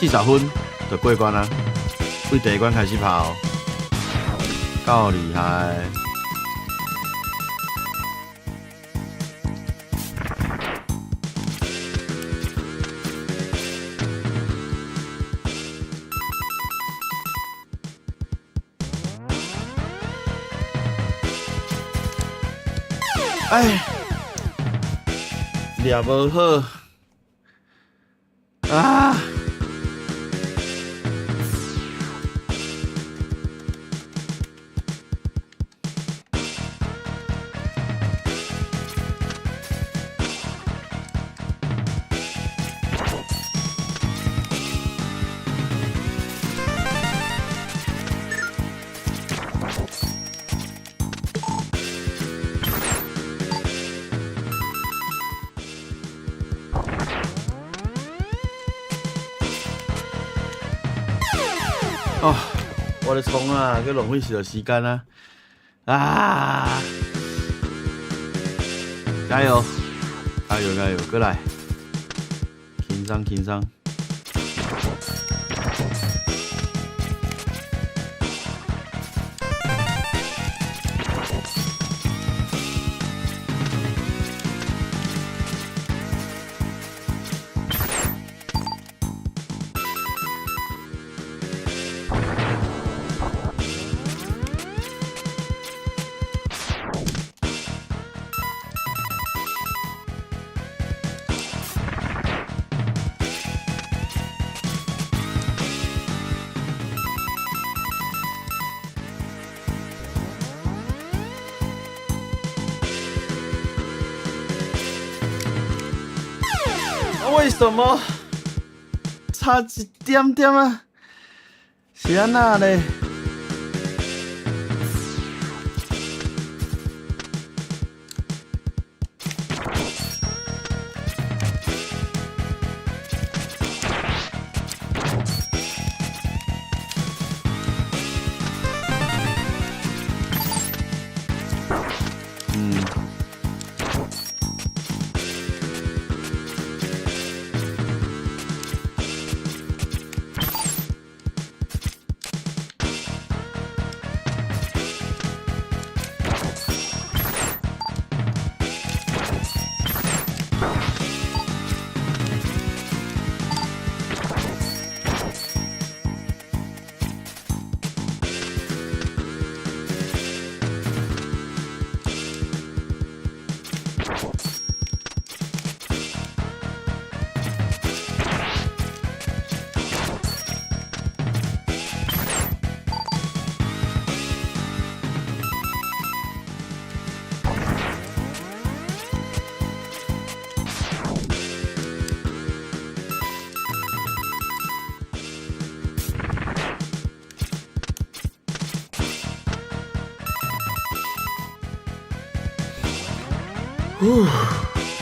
，40分就过关啦。为第一关开始跑，够厉害！哎，抓无好啊！哦，我咧冲啊，去浪费时间啊！啊！加油，加油，加油，过来！轻松，轻松。为什么差一点点啊？是安那嘞？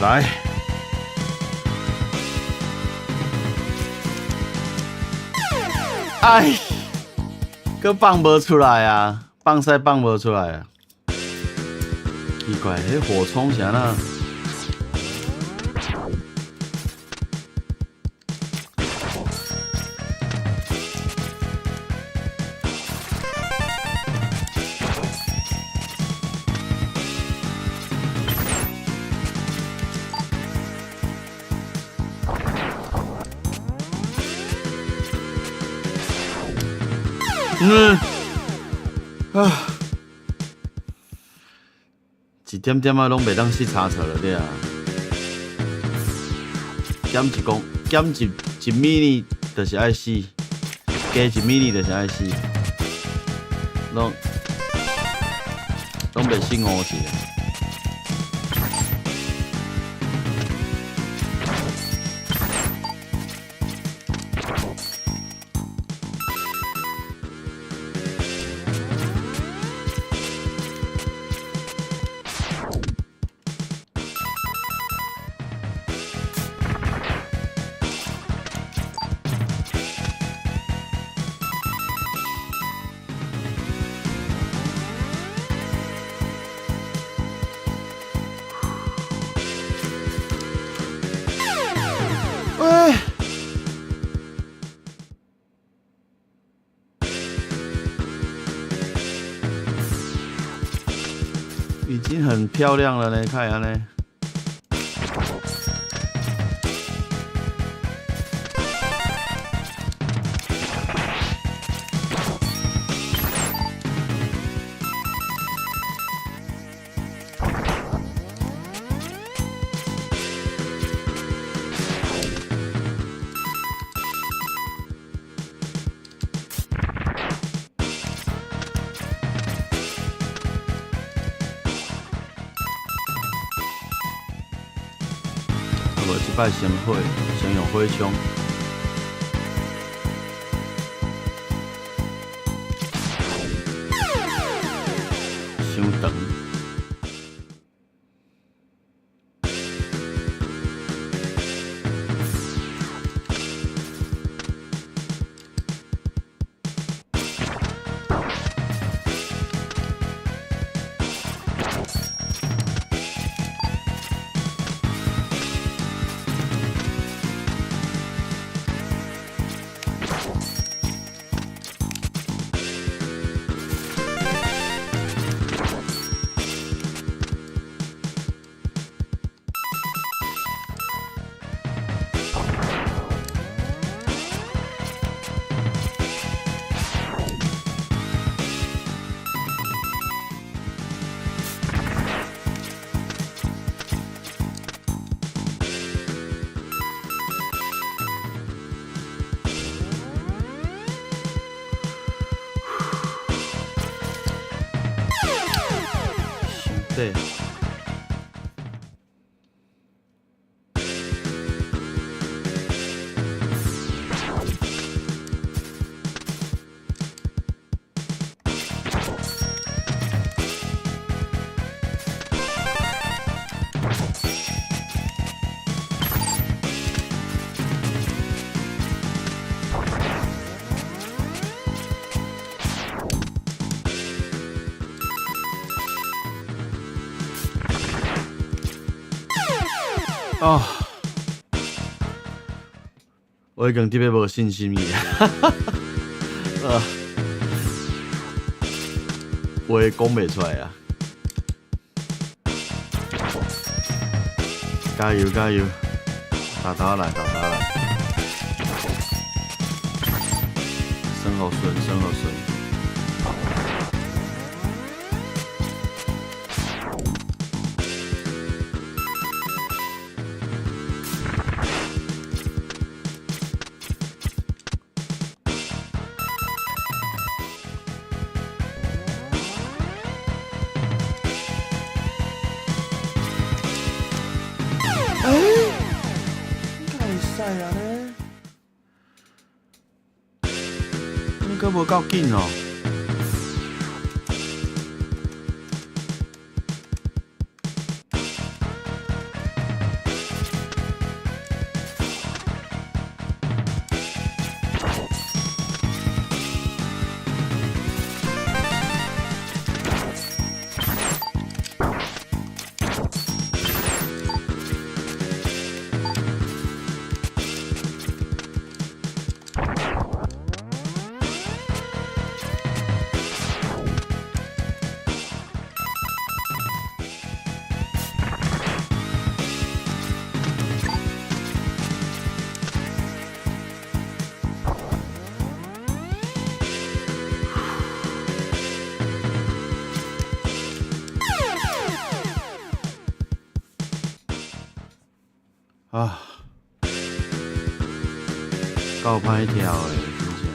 来，哎，搁放无出来啊！放屎放无出来啊！奇怪，迄火冲啥啦？一点点啊，拢袂当死查错了对啊！减一米呢，就是爱死；加1米呢，就是爱死。拢袂死5次。已经很漂亮了呢，看下呢。无即摆先用火枪，伤长。对。哦，我已经特别无信心去。话讲袂出来啊！加油加油！打打来打打来！身后顺身后顺。个无够紧哦。啊，够歹跳诶，真正。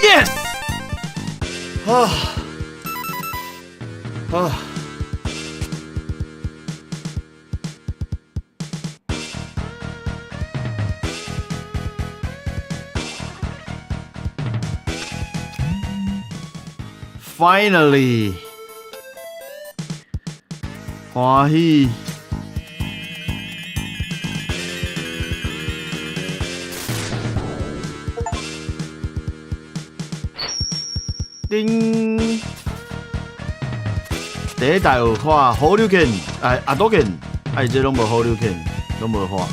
Yes！ 啊啊！Finally， 欢喜。叮！第一代有画好溜拳，阿多拳，这拢无好溜拳，拢无画。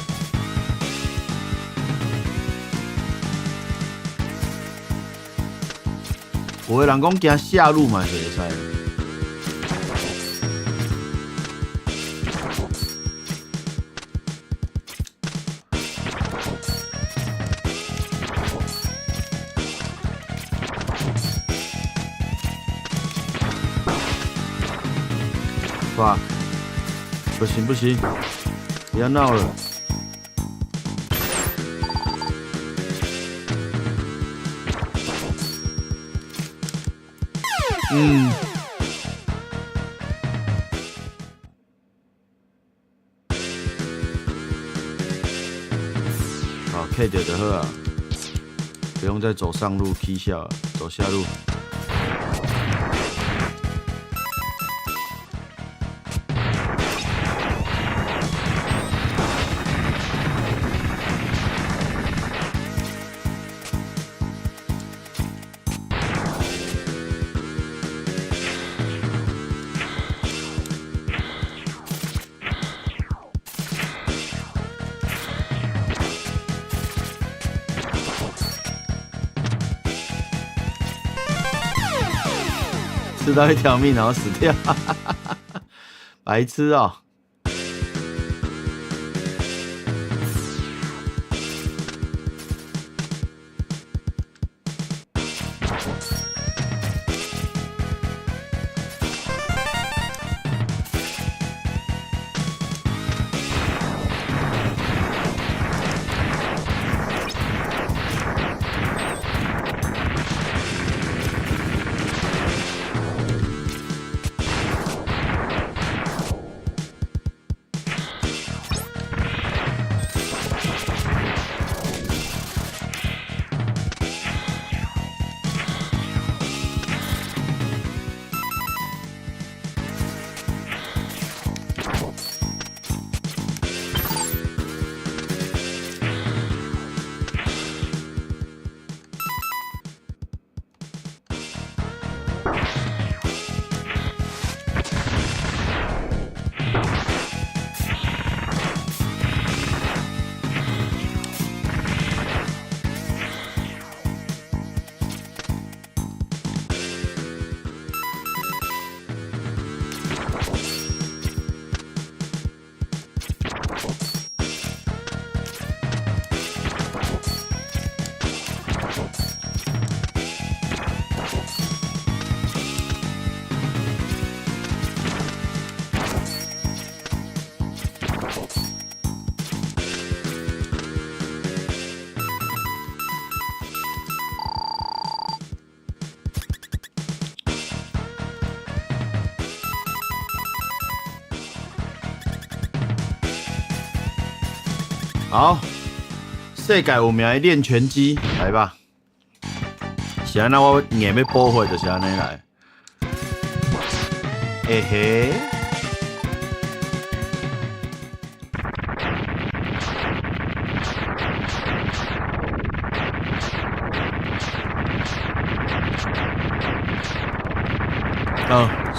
有个人讲惊下路嘛，是会使。哇！不行不行，不要闹了。好 ，K 掉就好啊，不用再走上路 K 下，走下路。吃到一条命，然后死掉，白痴哦！好，世界有名的练拳机，来吧。是安那我硬要补回，就是安尼来。嘿嘿。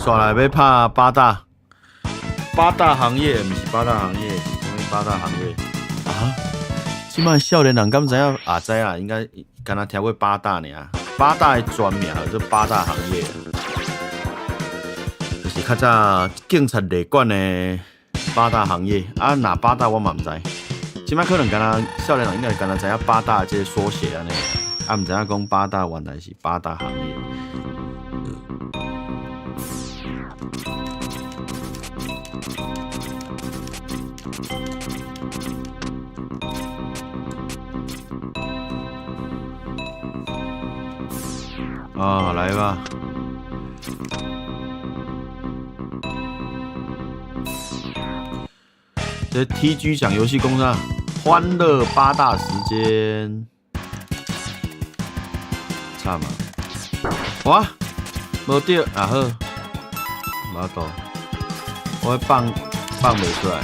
刷来要拍八大行业，不是八大行业，什么八大行业啊？即摆少年人敢知影？啊知啊，应该敢若听过八大尔。八大的全名叫做八大行业，就是较早警察列管的八大行业。啊，哪八大我嘛唔知。即摆可能敢若少年人应该敢若知影八大这缩写安尼，啊唔知影讲八大原来是八大行业。啊，来吧！这 TG 奖游戏公司，欢乐八大时间，差嘛？哇，无对啊好，无到，我放袂出来。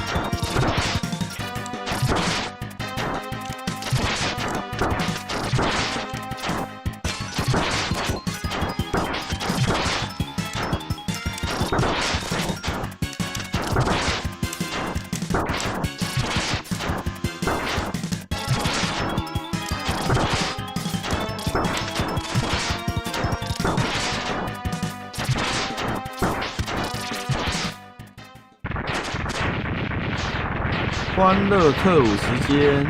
欢乐特务时间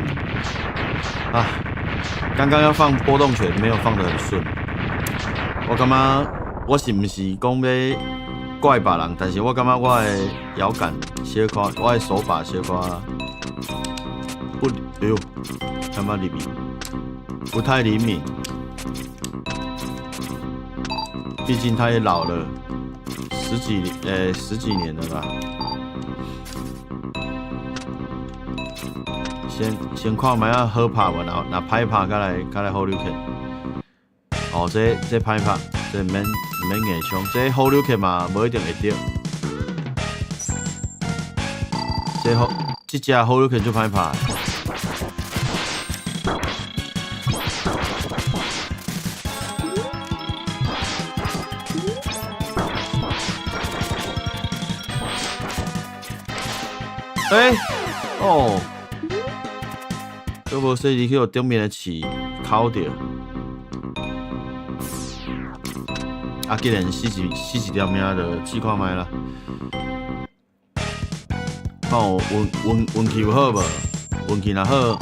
啊！刚刚要放波动拳，没有放得很顺。我感觉我是不是讲要怪别人？但是我感觉我的摇杆小可，我的手把小可不，哎呦，感觉灵敏，不太灵敏。毕竟他也老了十几年了吧。先看卖啊好拍无，若歹拍，再来好溜拳。哦，这歹拍，这唔免硬冲，这好溜拳嘛，无一定会对。这只好溜拳就歹拍。哦。都无说你去顶面的刺敲着，啊！既然死一条命就试看卖啦。看我运气有好无？运气若好，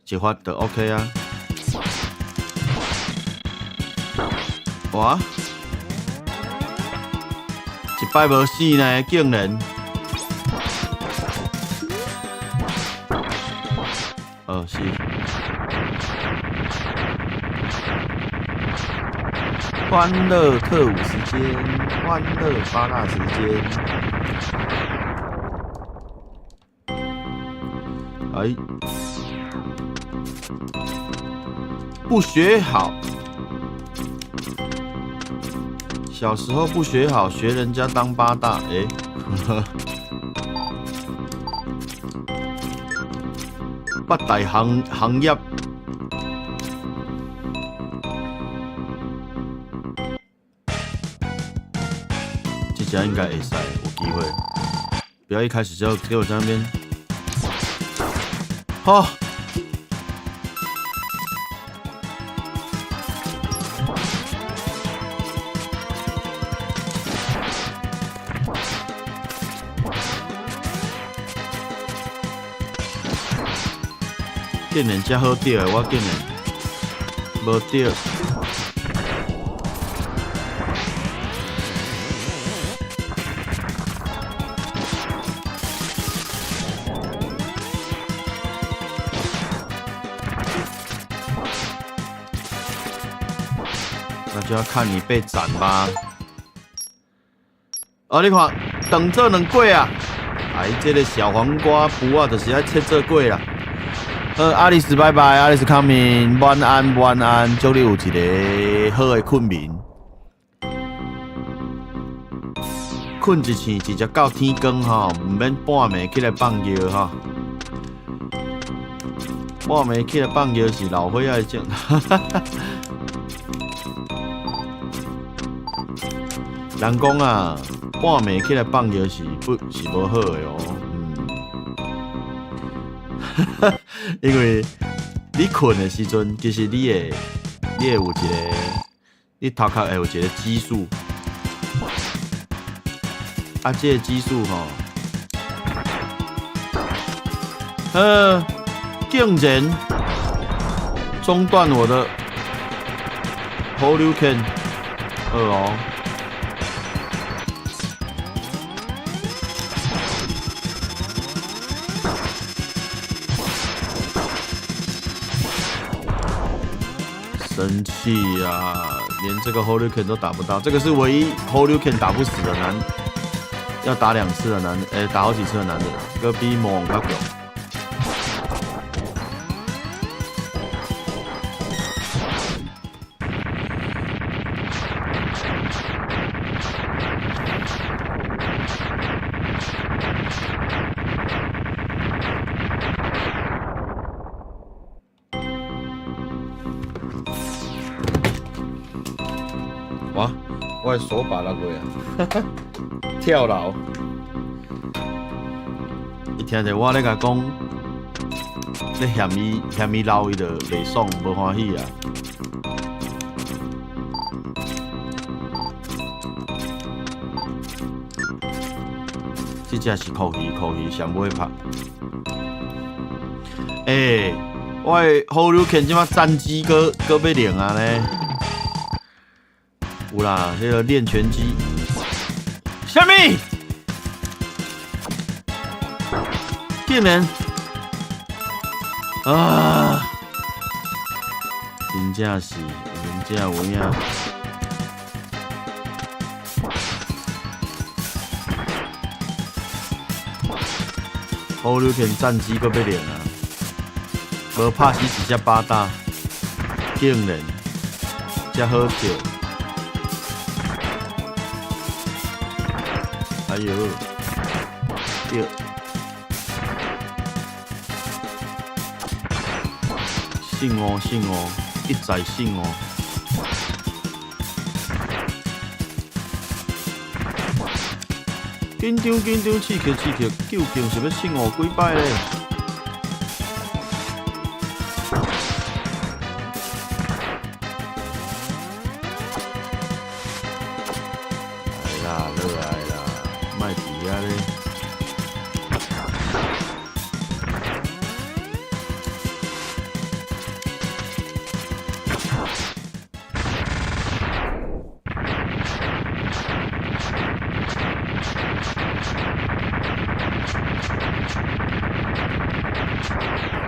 一发就 OK 啊。哇！一摆无死呢，竟然。是。欢乐特务时间，欢乐八大时间。哎，不学好，小时候不学好，学人家当八大，呵呵。八大行业，这家应该会使有机会。不要一开始就给我在那边，好。竟然这好钓的，我竟然无钓。那就要看你被斩吧。哦，你看，等这两过啊！哎，这个小黄瓜布啊，就是爱切这过啦。阿丽丝拜拜，阿丽丝 coming， 晚安晚安，祝你有一个好的困眠。困一醒，直接到天光吼，唔免半暝起来放尿吼。半暝起来放尿是老伙仔的种。人讲啊，半暝起来放尿是无好的哦。因为你困的时阵，其实你会有一个，你头壳会有一个激素。啊，这个激素吼，竟然中断我的 Hadouken 哦。生气啊！连这个 Hadouken 都打不到，这个是唯一 Hadouken 打不死的男。要打2次的男人，打好几次的男人，这个比魔王较强。哇，我的手把那个呀！跳楼！伊听着我咧甲讲，咧嫌伊老伊就袂爽，无欢喜啊。这只是酷鱼上尾拍。我的Hadouken即马战机搁要练啊咧。有啦，迄个练拳击。虾米？竟然啊！真正是，真正有影。Hadouken战机搁要练啊！无拍死一只巴达，竟然遮好笑。哎呦，对，信哦，一再信哦。紧张，刺激，究竟是要信我几摆咧？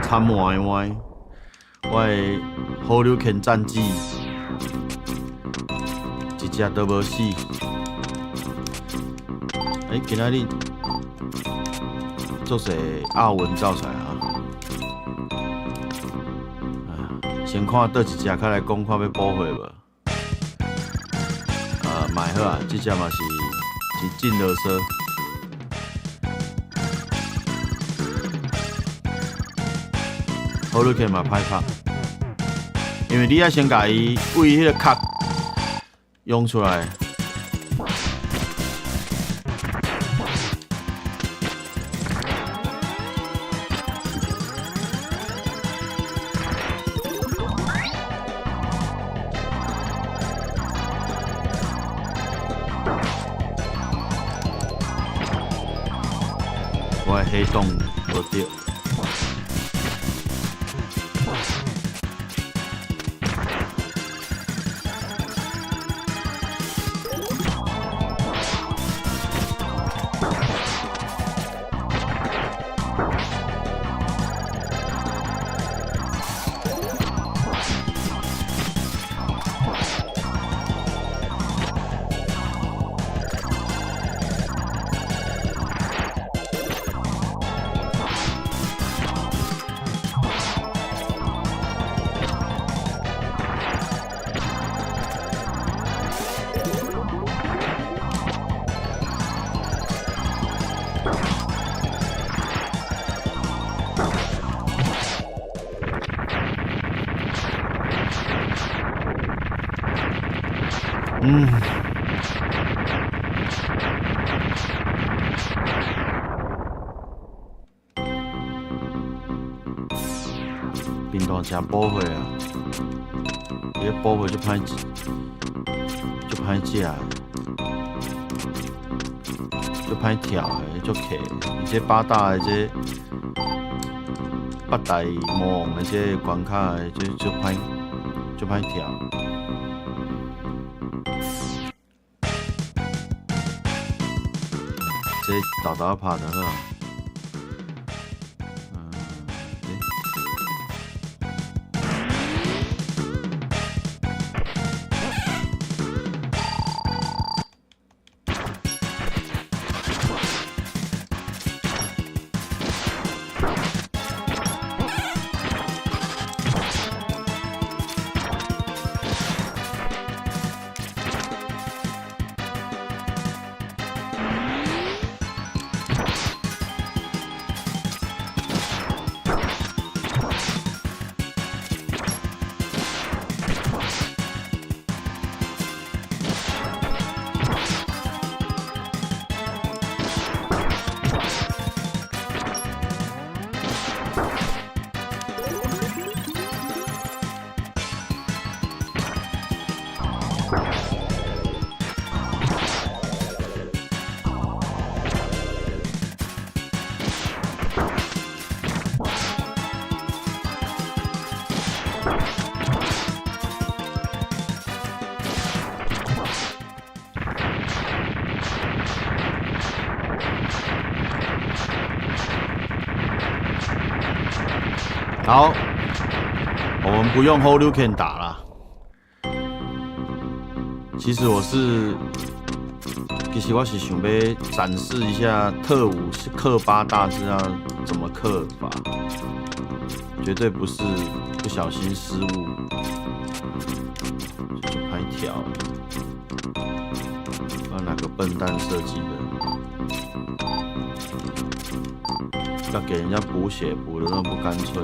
惨歪歪，我的Hadouken战机一只都无死。今仔日做些阿文走出来先看倒一只较来讲，看要补货无？买好啊，这只嘛是进垃圾。Hadouken 嘛歹拍，因为你要先甲伊为迄个壳用出来。我的黑洞无对。冰冻真补血啊！伊个补血就歹食，就歹跳的，就客。而且八大的这八大魔王的这关卡的就歹跳。这豆豆拍得好。好，我们不用 Holyuken 打啦。其实我是想要展示一下特务克八大是要怎么克法，绝对不是不小心失误就拍跳了，不知道哪个笨蛋设计的。要给人家补血，补的那么不干脆。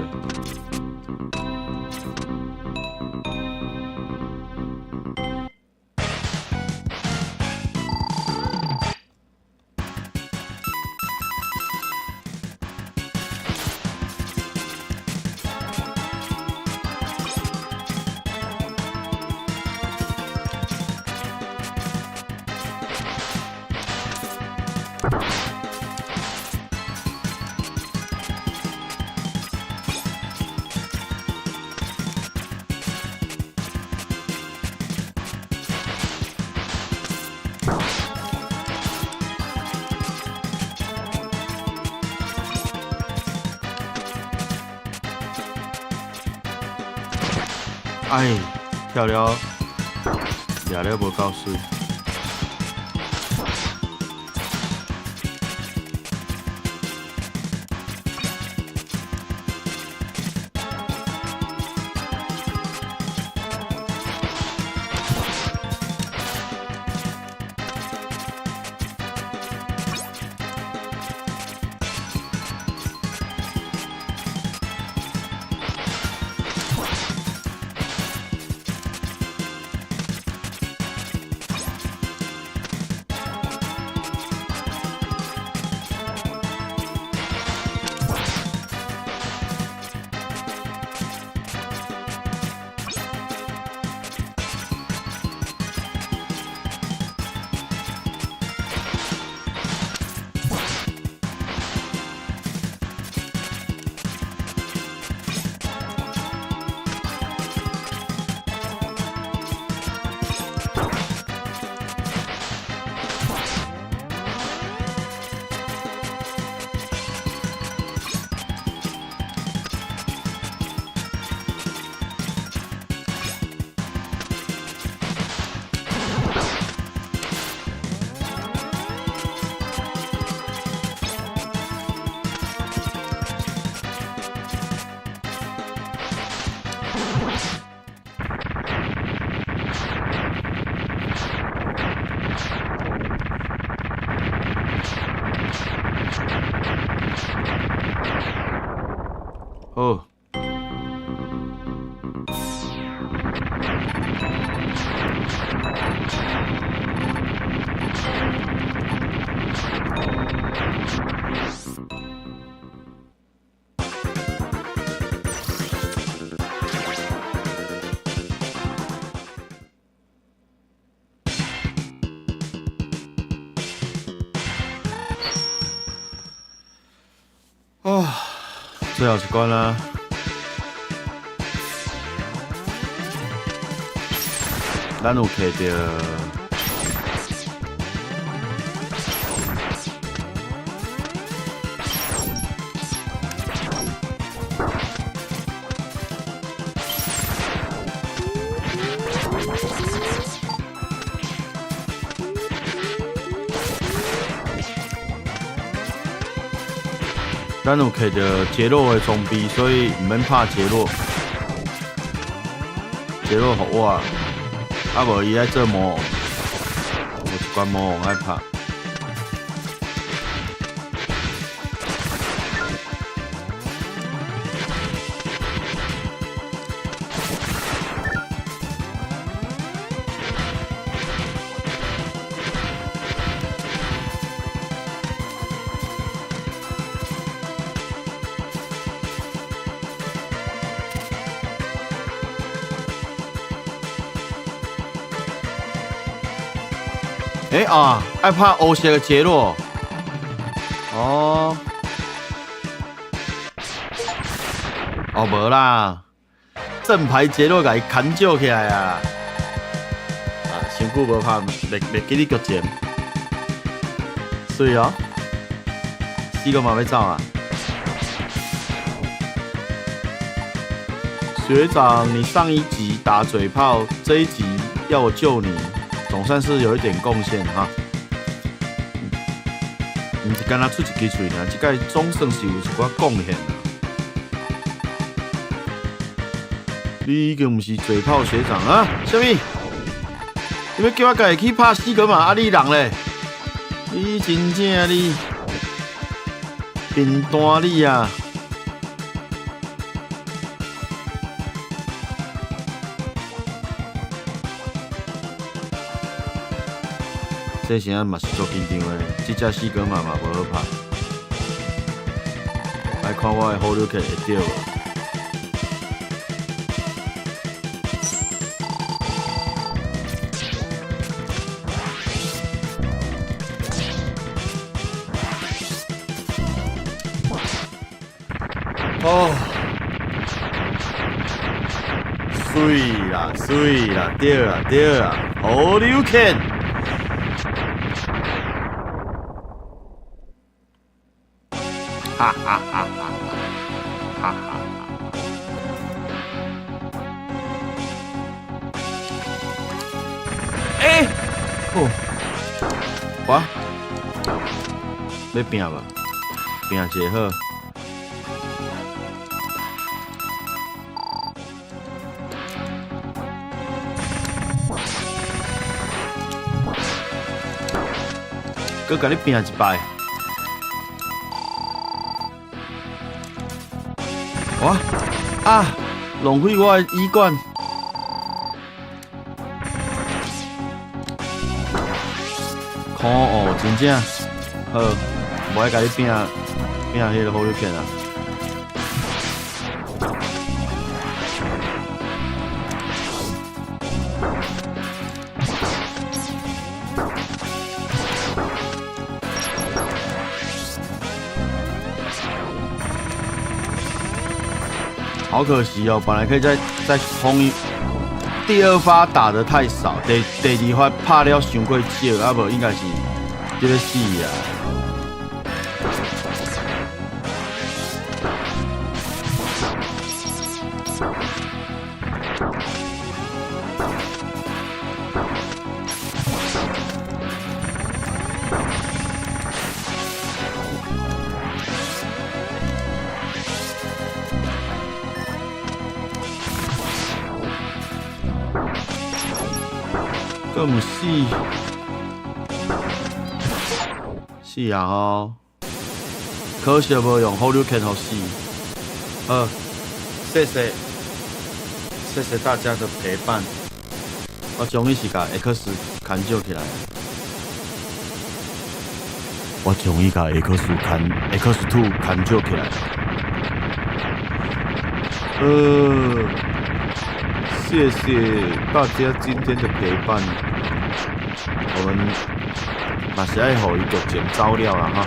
哎，跳了，抓了无够水。哦，最后一关啦。咱有摕到，咱有摕到杰洛的装备，所以唔免怕杰洛。杰洛互我，啊无伊爱做魔王，有一关魔王爱拍。爱拍欧式的杰洛，无啦，正牌杰洛甲伊砍救起来啊！身躯无拍，袂记你脚尖，水哦，四个嘛要走啊！学长，你上一集打嘴炮，这一集要我救你。总算是有一点贡献哈，唔是干那出一支嘴尔，这个总算是有一寡贡献啦。你已经唔是嘴炮学长啊？什么？你要叫我家己去拍死个嘛？啊，你人咧？你真正你笨蛋你啊！这时阵嘛是足紧张的，这只四哥嘛无好拍，来看我的好溜克会对无？哦，水啦水啦，对啦对啦，好溜克。哈哈哈哈哈哈！我要拼吧，拼一个好。佮甲你拼一摆。哇！浪费我的衣冠。可恶，真正好，无爱甲你拼迄个好溜片啊！好可惜哦，本来可以再轰一。第二发打得太少，第二发拍了伤过少，啊无应该是这个死啊！佫毋死，是啊吼，可惜无用好溜拳互死。谢谢大家的陪伴，我终于是甲 X 砍救起来，我终于甲 X2 砍救起来。谢谢大家今天的陪伴，我们嘛是爱互伊脚前走了啦哈。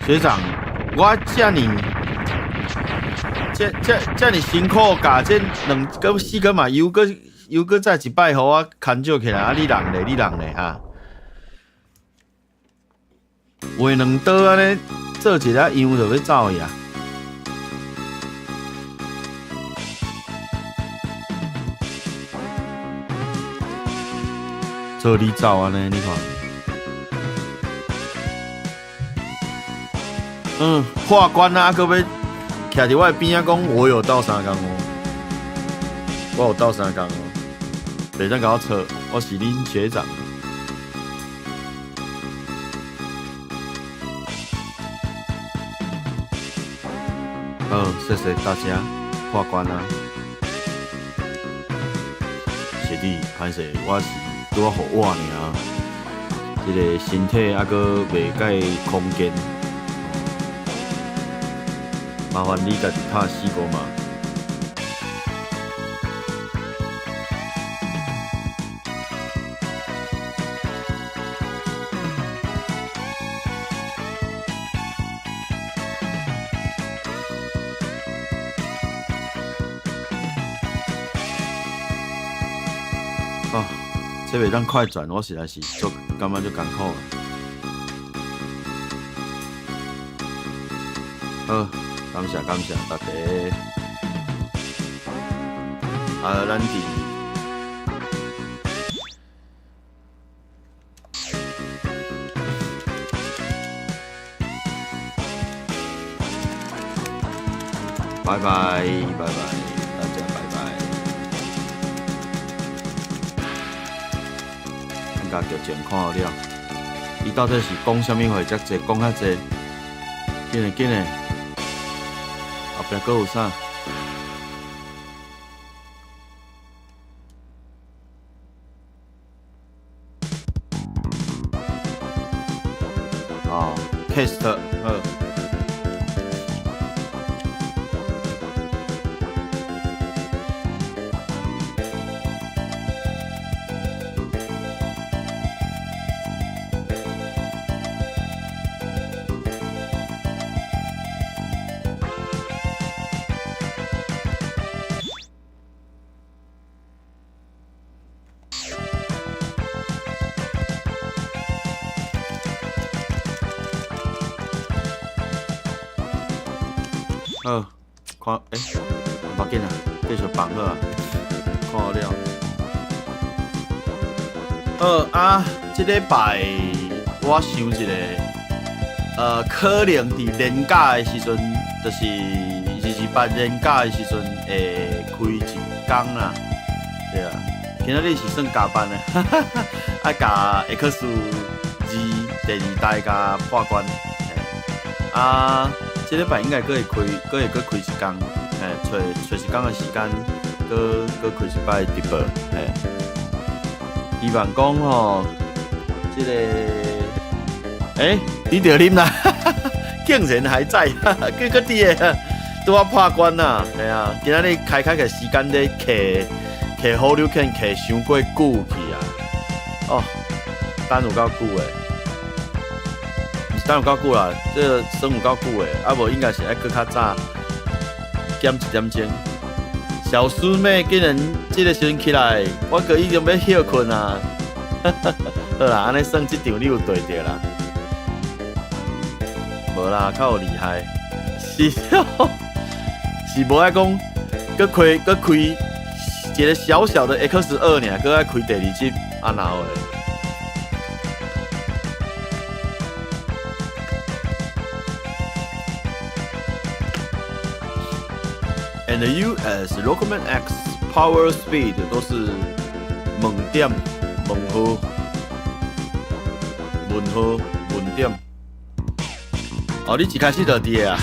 学长，我这么辛苦，甲这4个嘛又再一摆，互我牵照起来。啊，你人咧哈？画2刀安尼做一个样就要走去啊！做你走安尼，你看。破关啊，搁要徛伫我边仔讲，我有到3工哦，我有到3工哦，袂当甲我错，我是恁学长。谢谢大家破关啊！学弟，歹势，我是拄啊互我尔，这个身体还阁袂介空间。麻烦你家己拍4个嘛。这袂当快转，我实在是感觉就艰苦了。感谢大家。咱伫拜拜，大家拜拜。咱家剧情看好了，伊到底是讲啥物话遮济，讲遐济，紧诶。后壁阁有啥？test 看无要紧啊，继续放好啊，看好了。这礼拜我想一个，可能伫年假的时阵，就是28年假的时阵会开一天啦，对啊。今仔日是算加班的，啊加 X2第2代加破关，这礼拜应该阁会开一天，找一天的时间，阁开一摆直播，希望讲吼，这个，你着啉啦，竟然还在，阁伫个，拄啊破关啦，系啊，今仔日开个时间咧，摕好友圈摕伤过久去啊，等有够久诶。等有够久啦，这个算有够久诶，无应该是爱搁较早减1点钟。小师妹竟然这个时阵起来，我阁已经要休困啊！好啦，安尼算这场你有对着啦，无啦，较有厉害，是无爱讲，搁开一个小小的 X2尔，搁爱开第2集，哪有诶？And the US Rockman X Power Speed 都是猛点、猛喝、稳点。你一开始就滴啊，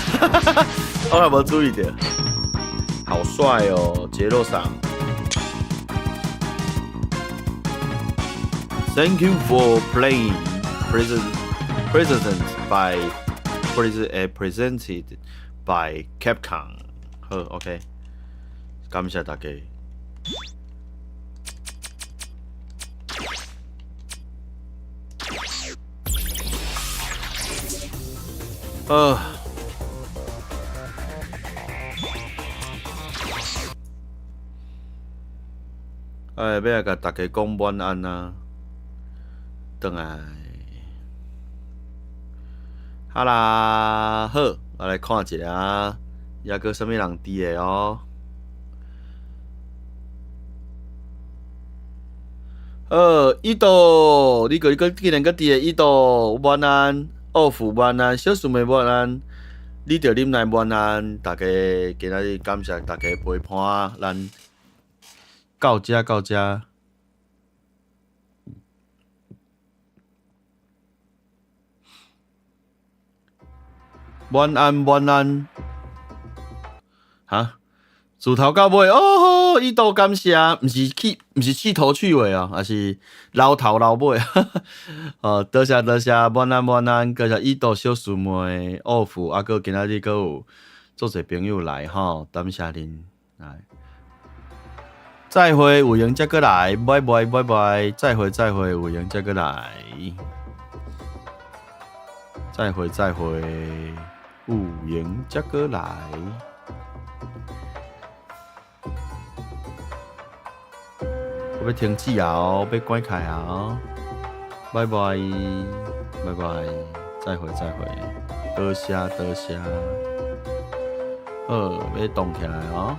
我还无注意到，好帅哦，杰洛桑。Thank you for playing presented by Capcom。好 ，OK， 感谢大家。要来甲大家讲晚安啊，转来。哈啦，好，我来看一下，还阁啥物人伫诶哦？伊豆，你竟然阁伫诶伊豆晚安，奥夫晚安，小师妹晚安，你着啉来晚安，大家今仔日感谢大家陪伴，咱到遮。晚安，哈，自头到尾哦，伊都感谢，毋是气头趣味啊，还是老头老尾，哦，多谢，晚安，多谢伊都小师妹、奥夫，啊，搁今仔日搁有做者朋友来吼，感谢恁来，再会，有闲则搁来，拜拜，再会，有闲则搁来，再会。有闲则搁来。我要停止啊！要关开啊！拜拜，再会，多谢。要动起来哦。